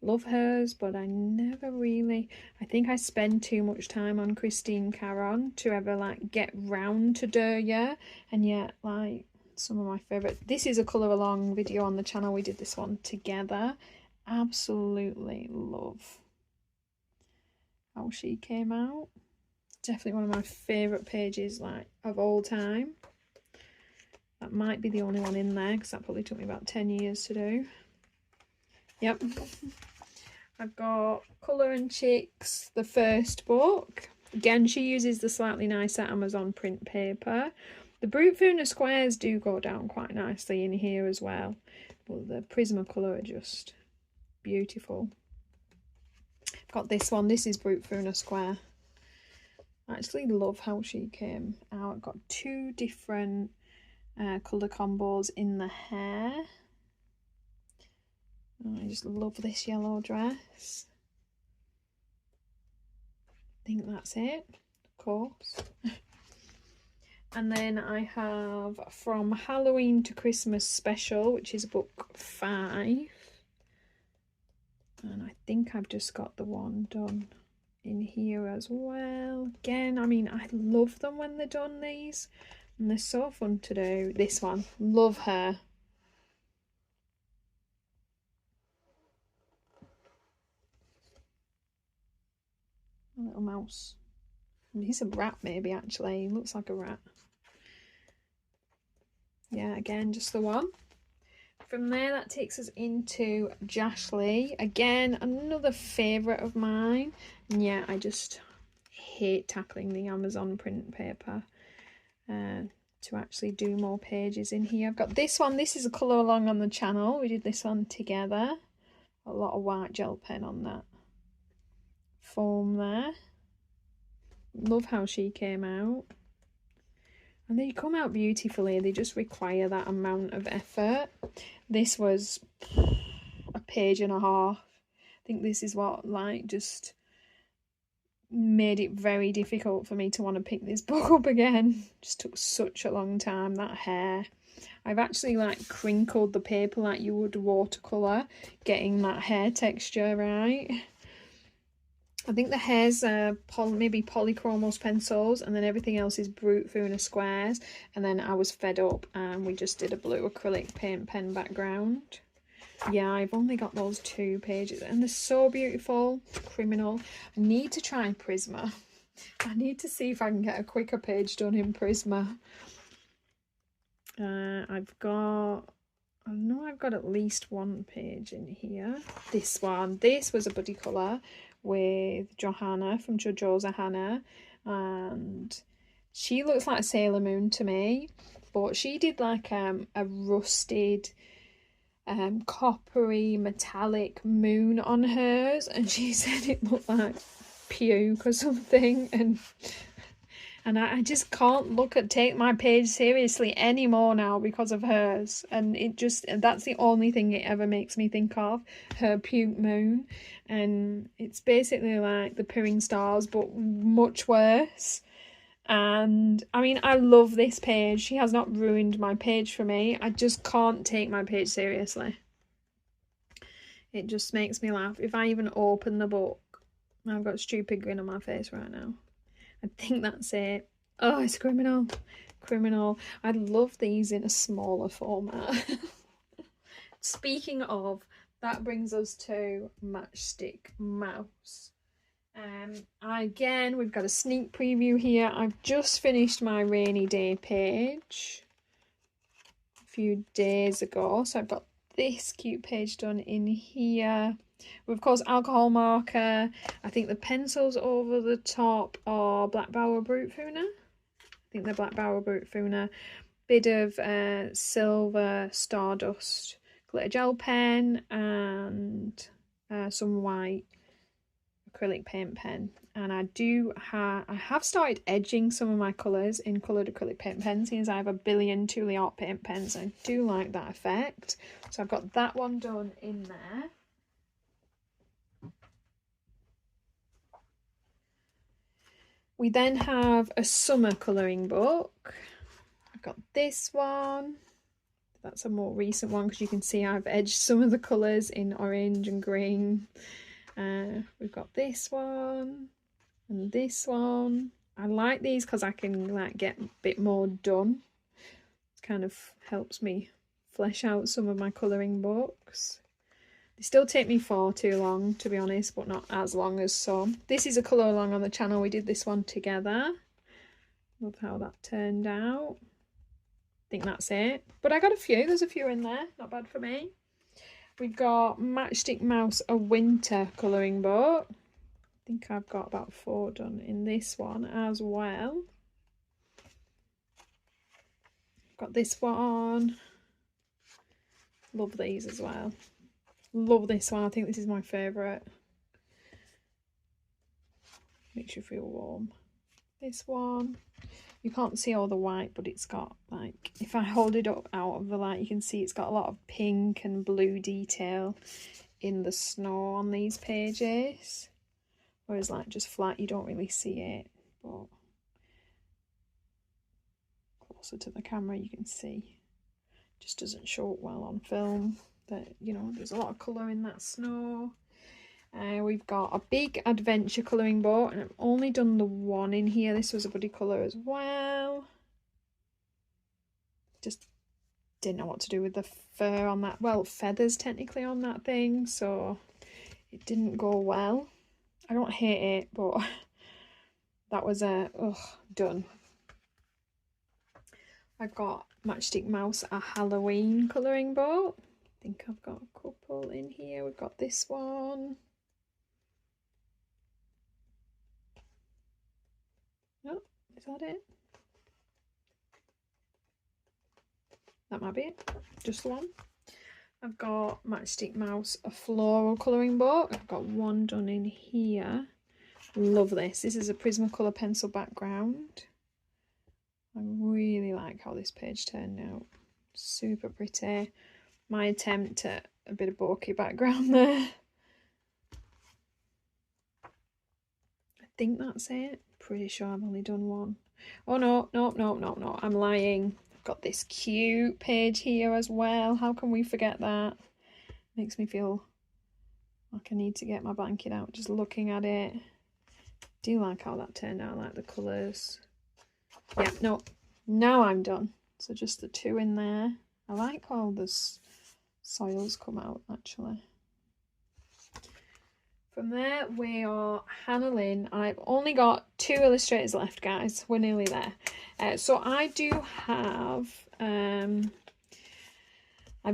Love hers, but I never really, I think I spend too much time on Christine Karron to ever like get round to Derya, and yet like some of my favourite. This is a colour along video on the channel. We did this one together. Absolutely love how she came out. Definitely one of my favourite pages like of all time. That might be the only one in there because that probably took me about 10 years to do. Yep. I've got Colouring Chicks, the first book. Again, she uses the slightly nicer Amazon print paper. The Brute Funa squares do go down quite nicely in here as well. But the Prismacolor are just beautiful. I've got this one. This is Brute Funa square. I actually love how she came out. I've got 2 different colour combos in the hair. Oh, I just love this yellow dress. I think that's it, of course. And then I have From Halloween to Christmas Special, which is book 5. And I think I've just got the one done in here as well. Again, I mean, I love them when they're done, these. And they're so fun to do. This one, love her. A little mouse. He's a rat maybe, actually. He looks like a rat. Yeah, again, just the one. From there, that takes us into Jashly. Again, another favourite of mine. And yeah, I just hate tackling the Amazon print paper to actually do more pages in here. I've got this one. This is a colour along on the channel. We did this one together. A lot of white gel pen on that foam there. Love how she came out. And they come out beautifully. They just require that amount of effort. This was a page and a half. I think this is what like just made it very difficult for me to want to pick this book up again. Just took such a long time. That hair. I've actually like crinkled the paper like you would watercolour, getting that hair texture right. I think the hair's maybe polychromos pencils, and then everything else is Brute Funa squares. And then I was fed up and we just did a blue acrylic paint pen background. Yeah, I've only got those 2 pages and they're so beautiful. Criminal. I need to try Prisma. I need to see if I can get a quicker page done in Prisma. I've got... I know I've got at least 1 page in here. This one. This was a buddy colour with Johanna from JoJo's Hanna, and she looks like Sailor Moon to me, but she did like a rusted coppery metallic moon on hers, and she said it looked like puke or something, and I just can't take my page seriously anymore now because of hers. And that's the only thing it ever makes me think of, her puke moon. And it's basically like the Purring Stars, but much worse. And I mean, I love this page. She has not ruined my page for me. I just can't take my page seriously. It just makes me laugh. If I even open the book, I've got a stupid grin on my face right now. I think that's it. Oh, it's criminal. Criminal. I love these in a smaller format. Speaking of, that brings us to Matchstick Mouse. Again, we've got a sneak preview here. I've just finished my rainy day page a few days ago. So I've got this cute page done in here. Of course, alcohol marker. I think the pencils over the top are Black Bower Brute Funa. I think they're Black Bower Brute Funa. Bit of silver stardust glitter gel pen and some white acrylic paint pen, and I have started edging some of my colours in coloured acrylic paint pens, since I have a billion tooli art paint pens. I do like that effect, so I've got that one done in there. We then have a summer colouring book. I've got this one. That's a more recent one because you can see I've edged some of the colours in orange and green. We've got this one and this one. I like these because I can like get a bit more done. It kind of helps me flesh out some of my colouring books. They still take me far too long, to be honest, but not as long as some. This is a colour along on the channel. We did this one together. Love how that turned out. I think that's it. But I got a few. There's a few in there. Not bad for me. We've got Matchstick Mouse, a winter colouring book. I think I've got about 4 done in this one as well. Got this one. Love these as well. Love this one. I think this is my favourite. Makes you feel warm. This one. You can't see all the white, but it's got like, if I hold it up out of the light, you can see it's got a lot of pink and blue detail in the snow on these pages. Whereas like just flat, you don't really see it, but closer to the camera you can see. It just doesn't show up well on film. That, you know, there's a lot of colour in that snow. We've got a big adventure colouring book, and I've only done the one in here. This was a buddy colour as well. Just didn't know what to do with the fur on that. Well, feathers technically on that thing, so it didn't go well. I don't hate it, but that was done. I've got Matchstick Mouse, a Halloween colouring book. I think I've got a couple in here. We've got this one. Oh, is that it? That might be it. Just the one. I've got Matchstick Mouse, a floral colouring book. I've got one done in here. Love this. This is a Prismacolor pencil background. I really like how this page turned out. Super pretty. My attempt at a bit of bokeh background there. I think that's it. Pretty sure I've only done one. Oh no, no, I'm lying. I've got this cute page here as well. How can we forget that? Makes me feel like I need to get my blanket out just looking at it. Do like how that turned out, like the colours. Yeah, no, now I'm done. So just the 2 in there. I like how the soils come out actually. From there we are Hannah Lynn. I've only got 2 illustrators left, guys. We're nearly there. So I do have I've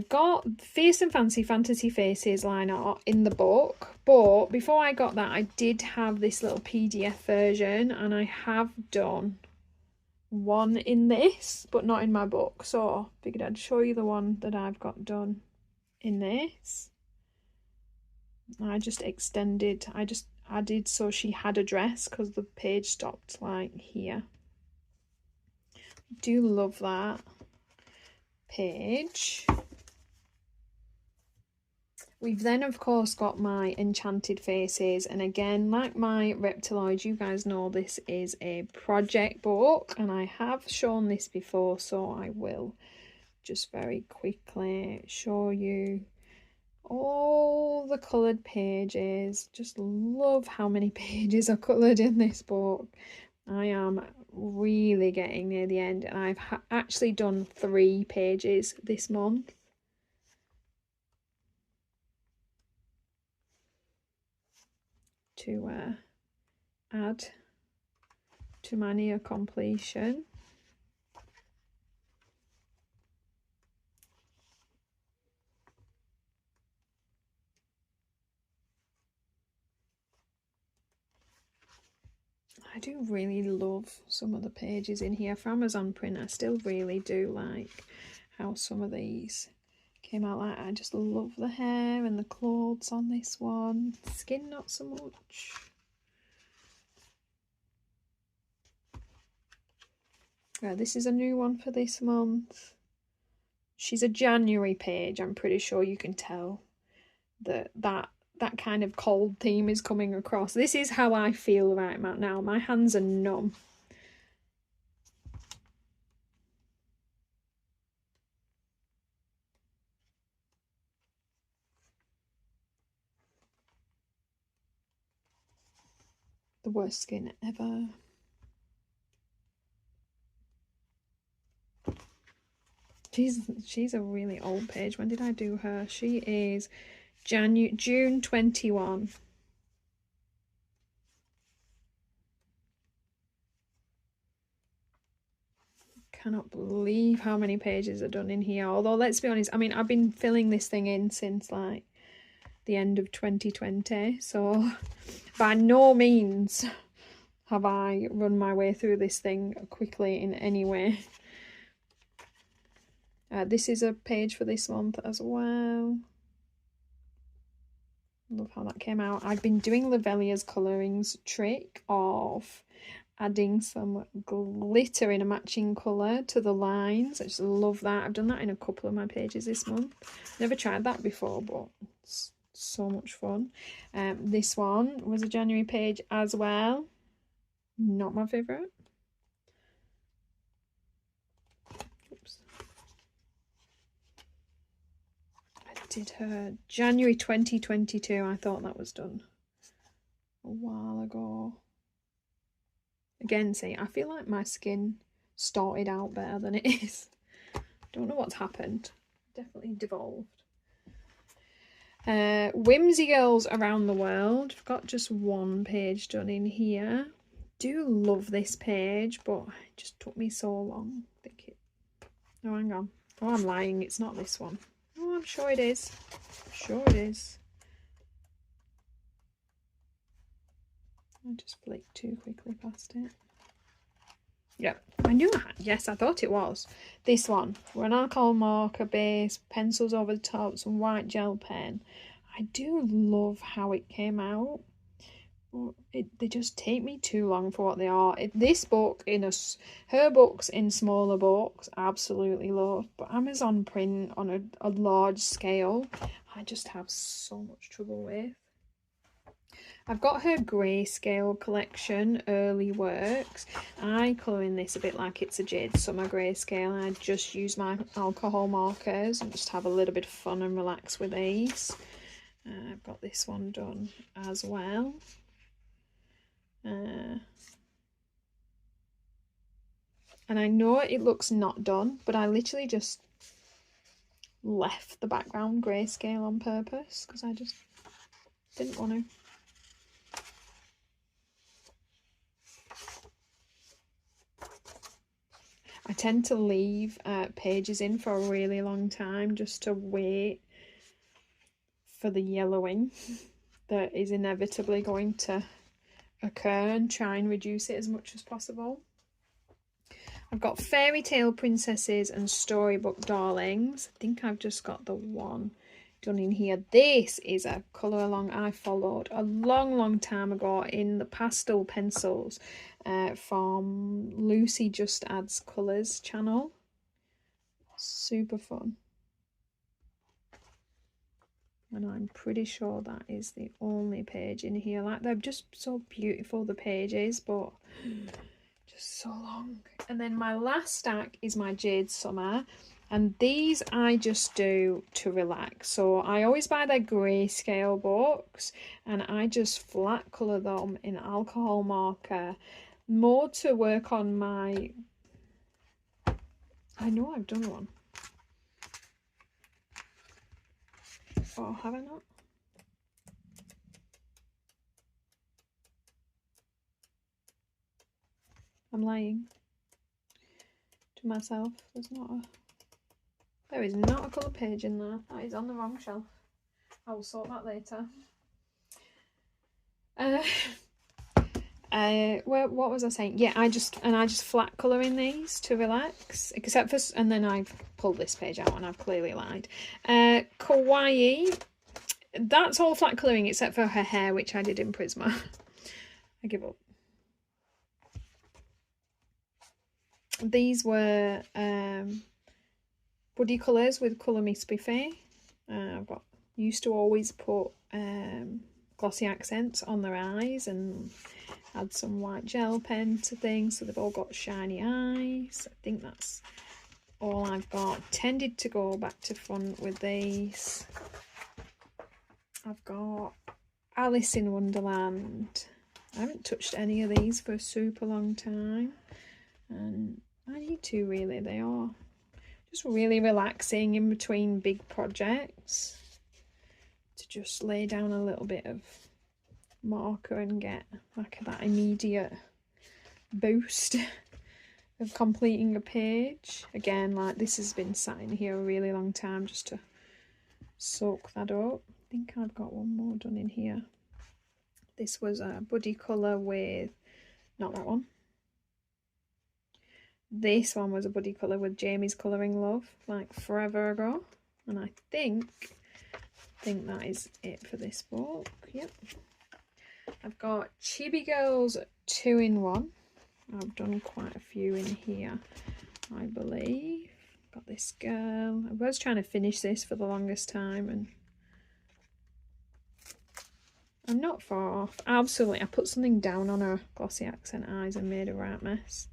got Fierce and Fancy Fantasy Faces line art in the book, but before I got that I did have this little PDF version, and I have done one in this but not in my book, so I figured I'd show you the one that I've got done in this. I just extended, I just added so she had a dress because the page stopped like here. I do love that page. We've then of course got my Enchanted Faces, and again, like my Reptiloid, you guys know this is a project book and I have shown this before, so I will just very quickly show you all the coloured pages. Just love how many pages are coloured in this book. I am really getting near the end, and I've actually done 3 pages this month. To add to my near completion. I do really love some of the pages in here. For Amazon print, I still really do like how some of these came out. I just love the hair and the clothes on this one. Skin not so much. This is a new one for this month. She's a January page. I'm pretty sure you can tell that kind of cold theme is coming across. This is how I feel right now. My hands are numb. The worst skin ever. She's a really old page. When did I do her? She is June 21. Cannot believe how many pages are done in here. Although, let's be honest, I mean, I've been filling this thing in since like the end of 2020, so by no means have I run my way through this thing quickly in any way. This is a page for this month as well. Love how that came out. I've been doing Lavelia's colourings trick of adding some glitter in a matching colour to the lines. I just love that. I've done that in a couple of my pages this month. Never tried that before, but it's so much fun. This one was a January page as well. Not my favourite. Oops. I did her January 2022. I thought that was done a while ago. Again, see, I feel like my skin started out better than it is. Don't know what's happened. Definitely devolved. Whimsy Girls Around the World. I've got just one page done in here. Do love this page, but it just took me so long. I think it... Oh, hang on. Oh, I'm lying. It's not this one. Oh, I'm sure it is. I'm sure it is. I just flicked too quickly past it. Yep, I knew that. Yes, I thought it was. This one, for an alcohol marker base, pencils over the top, some white gel pen. I do love how it came out. They just take me too long for what they are. This book, her books in smaller books, absolutely love. But Amazon print on a large scale, I just have so much trouble with. I've got her grayscale collection, Early Works. I colour in this a bit like it's a Jade Summer grayscale. I just use my alcohol markers and just have a little bit of fun and relax with these. I've got this one done as well. And I know it looks not done, but I literally just left the background grayscale on purpose because I just didn't want to. I tend to leave pages in for a really long time just to wait for the yellowing that is inevitably going to occur and try and reduce it as much as possible. I've got Fairy Tale Princesses and Storybook Darlings. I think I've just got the one done in here. This is a colour along I followed a long time ago in the pastel pencils from Lucy Just Adds Colours channel. Super fun. And I'm pretty sure that is the only page in here. Like, they're just so beautiful, the pages, but just so long. And then my last stack is my Jade Summer, and these I just do to relax. So I always buy their grayscale books and I just flat colour them in alcohol marker, more to work on my... I know I've done one. Oh, have I not? I'm lying to myself. There is not a colour page in there. That is on the wrong shelf. I will sort that later. What was I saying? Yeah, I just flat colour in these to relax, except for, and then I've pulled this page out and I've clearly lied. Kawaii, that's all flat colouring except for her hair, which I did in Prisma. I give up. These were buddy colours with Colour Me Spiffy. I've got used to always put glossy accents on their eyes and add some white gel pen to things, so they've all got shiny eyes. I think that's all I've got. Tended to go back to front with these. I've got Alice in Wonderland. I haven't touched any of these for a super long time, and I need to really. They are just really relaxing in between big projects, to just lay down a little bit of marker and get like that immediate boost of completing a page. Again, like this has been sat in here a really long time just to soak that up. I think I've got one more done in here. This was a buddy colour with, not that one. This one was a buddy colour with Jamie's Colouring Love, like forever ago. And I think that is it for this book. Yep. I've got Chibi Girls 2-in-1. I've done quite a few in here, I believe. Got this girl. I was trying to finish this for the longest time, and I'm not far off. Absolutely, I put something down on her glossy accent eyes and made a right mess.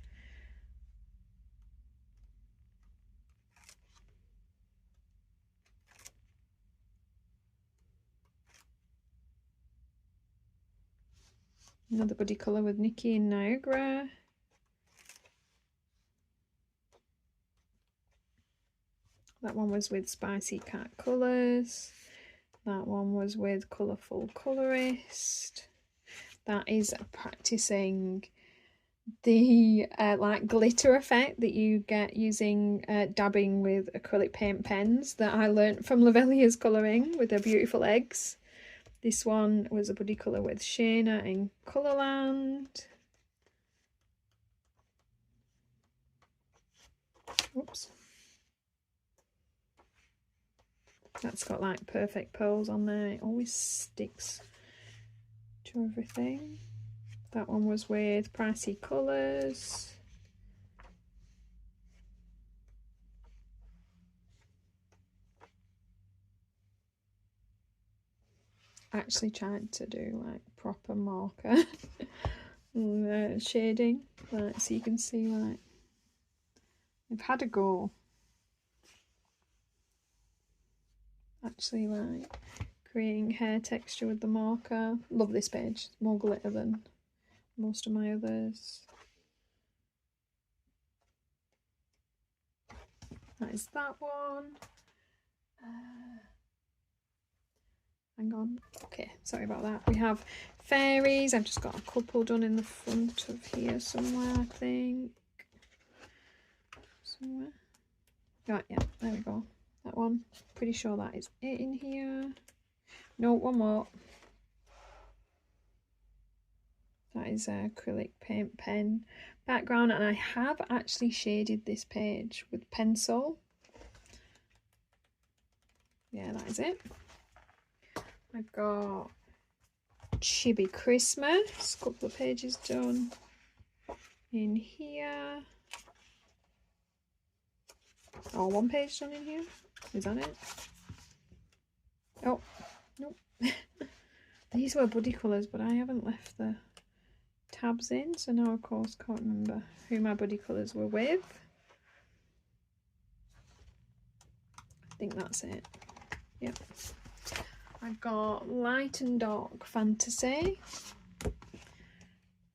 Another buddy colour with Nikki in Niagara. That one was with Spicy Cat Colours. That one was with Colourful Colourist. That is practising the like glitter effect that you get using dabbing with acrylic paint pens that I learnt from Lavelia's colouring with their beautiful eggs. This one was a buddy colour with Shayna in Colourland. Oops. That's got like perfect pearls on there. It always sticks to everything. That one was with Pricey Colours. Actually tried to do like proper marker shading, like, so you can see like I've had a go actually like creating hair texture with the marker. Love this page, more glitter than most of my others. That is that one. Hang on, okay, sorry about that. We have fairies. I've just got a couple done in the front of here somewhere, I think. Somewhere. Right, yeah, there we go. That one. Pretty sure that is it in here. No, one more. That is an acrylic paint pen background, and I have actually shaded this page with pencil. Yeah, that is it. I've got Chibi Christmas, a couple of pages done in here. Oh, one page done in here. Is that it? Oh, nope. These were buddy colours, but I haven't left the tabs in, so now of course can't remember who my buddy colours were with. I think that's it. Yep. I've got Light and Dark Fantasy.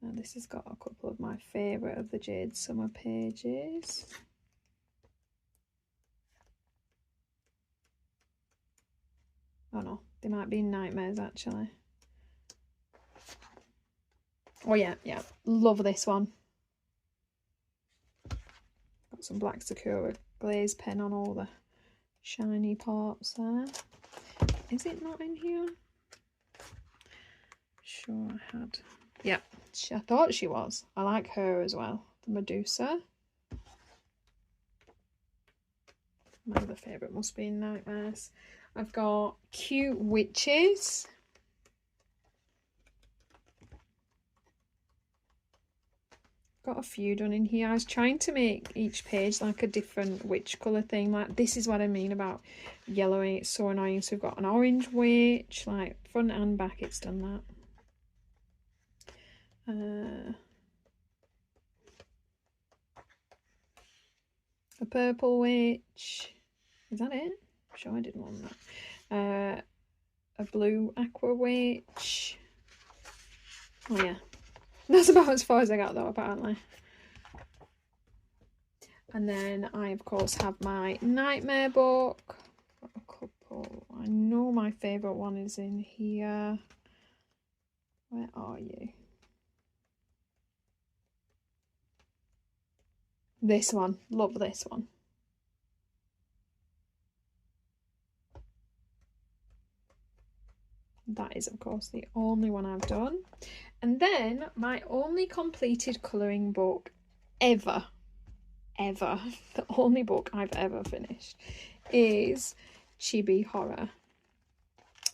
Now this has got a couple of my favourite of the Jade Summer pages. Oh no, they might be Nightmares actually. Oh yeah, yeah, love this one. Got some black Sakura glaze pen on all the shiny parts there. Is it not in here? Sure I had. Yeah, I thought she was. I like her as well. The Medusa. My other favourite must be in Nightmares. I've got Cute Witches. got a few done in here. I was trying to make each page like a different witch colour thing. Like, this is what I mean about yellowing. It's so annoying. So we've got an orange witch, like front and back it's done that. A purple witch. Is that it? I'm sure I didn't want that. A blue aqua witch. Oh yeah. That's about as far as I got though, apparently. And then I of course have my nightmare book. Got a couple. I know my favourite one is in here. Where are you? This one. Love this one. That is of course the only one I've done. And then my only completed colouring book ever, the only book I've ever finished is Chibi Horror.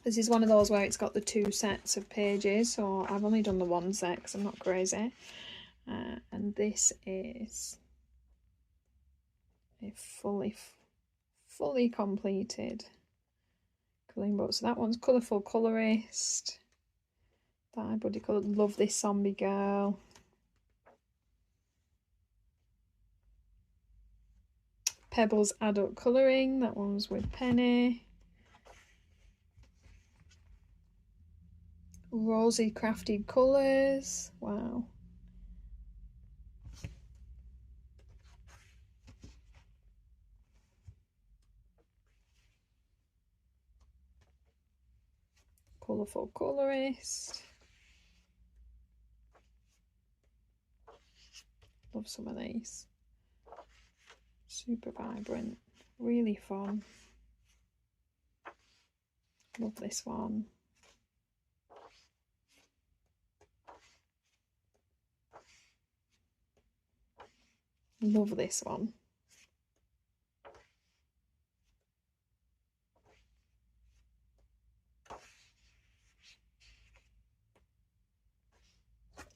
This is one of those where it's got the 2 sets of pages, so I've only done the 1 set because I'm not crazy. And this is a fully completed colouring book. So that one's Colourful Colourist. That buddy coloured. Love this zombie girl. Pebbles Adult Colouring. That one's with Penny. Rosy Crafted Colours. Wow. Colourful Colourist. Love some of these. Super vibrant. Really fun. Love this one. Love this one.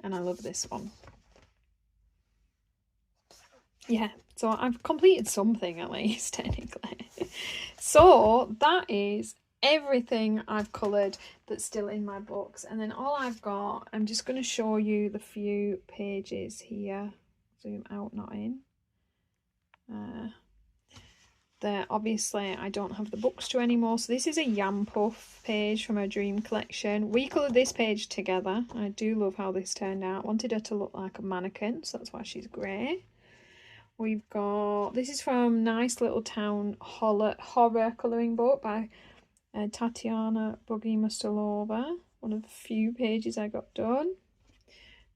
And I love this one. Yeah, so I've completed something at least, technically. So that is everything I've coloured that's still in my books. And then all I've got, I'm just going to show you the few pages here. Zoom out, not in. There, obviously, I don't have the books to anymore. So this is a Yam Puff page from her dream collection. We coloured this page together. I do love how this turned out. Wanted her to look like a mannequin, so that's why she's grey. We've got, this is from Nice Little Town Horror colouring book by Tatiana Bogimastolova. One of the few pages I got done.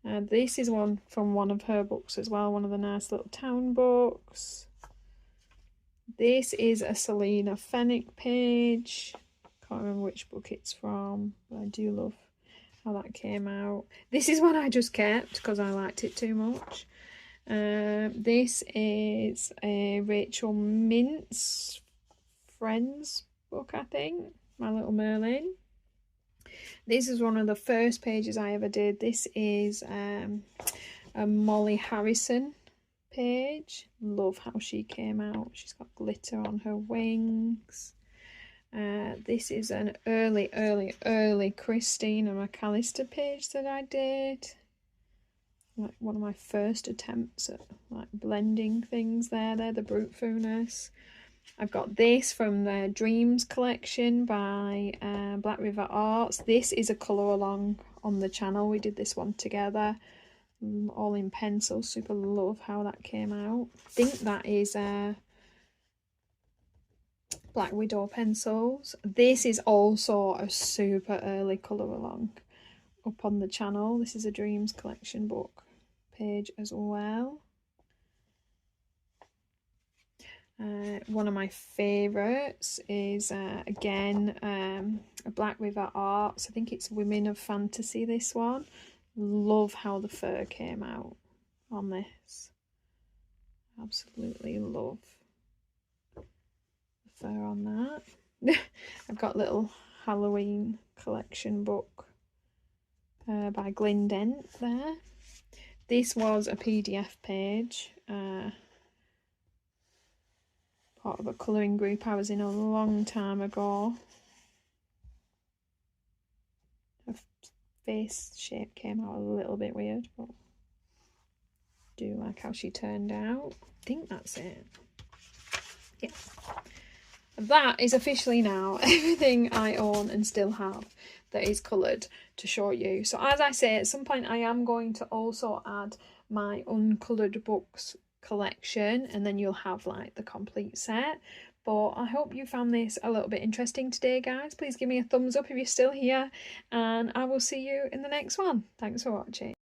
This is one from one of her books as well, one of the Nice Little Town books. This is a Selena Fenwick page. Can't remember which book it's from, but I do love how that came out. This is one I just kept because I liked it too much. This is a Rachel Mintz Friends book, I think. My Little Merlin. This is one of the first pages I ever did. This is a Molly Harrison page. Love how she came out. She's got glitter on her wings. This is an early Christina McAllister page that I did. Like one of my first attempts at like blending things there. They're the Brutefulness. I've got this from the Dreams collection by Black River Arts. This is a colour along on the channel. We did this one together, all in pencil. Super love how that came out. I think that is Black Widow pencils. This is also a super early colour along up on the channel. This is a Dreams collection book page as well. One of my favourites is again a Black River Arts. I think it's Women of Fantasy, this one. Love how the fur came out on this. Absolutely love the fur on that. I've got a little Halloween collection book by Glyn Dent there. This was a PDF page, part of a colouring group I was in a long time ago. Her face shape came out a little bit weird, but do like how she turned out. I think that's it. Yeah. That is officially now everything I own and still have that is coloured to show you. So as I say, at some point I am going to also add my uncoloured books collection, and then you'll have like the complete set. But I hope you found this a little bit interesting today, guys. Please give me a thumbs up if you're still here, and I will see you in the next one. Thanks for watching.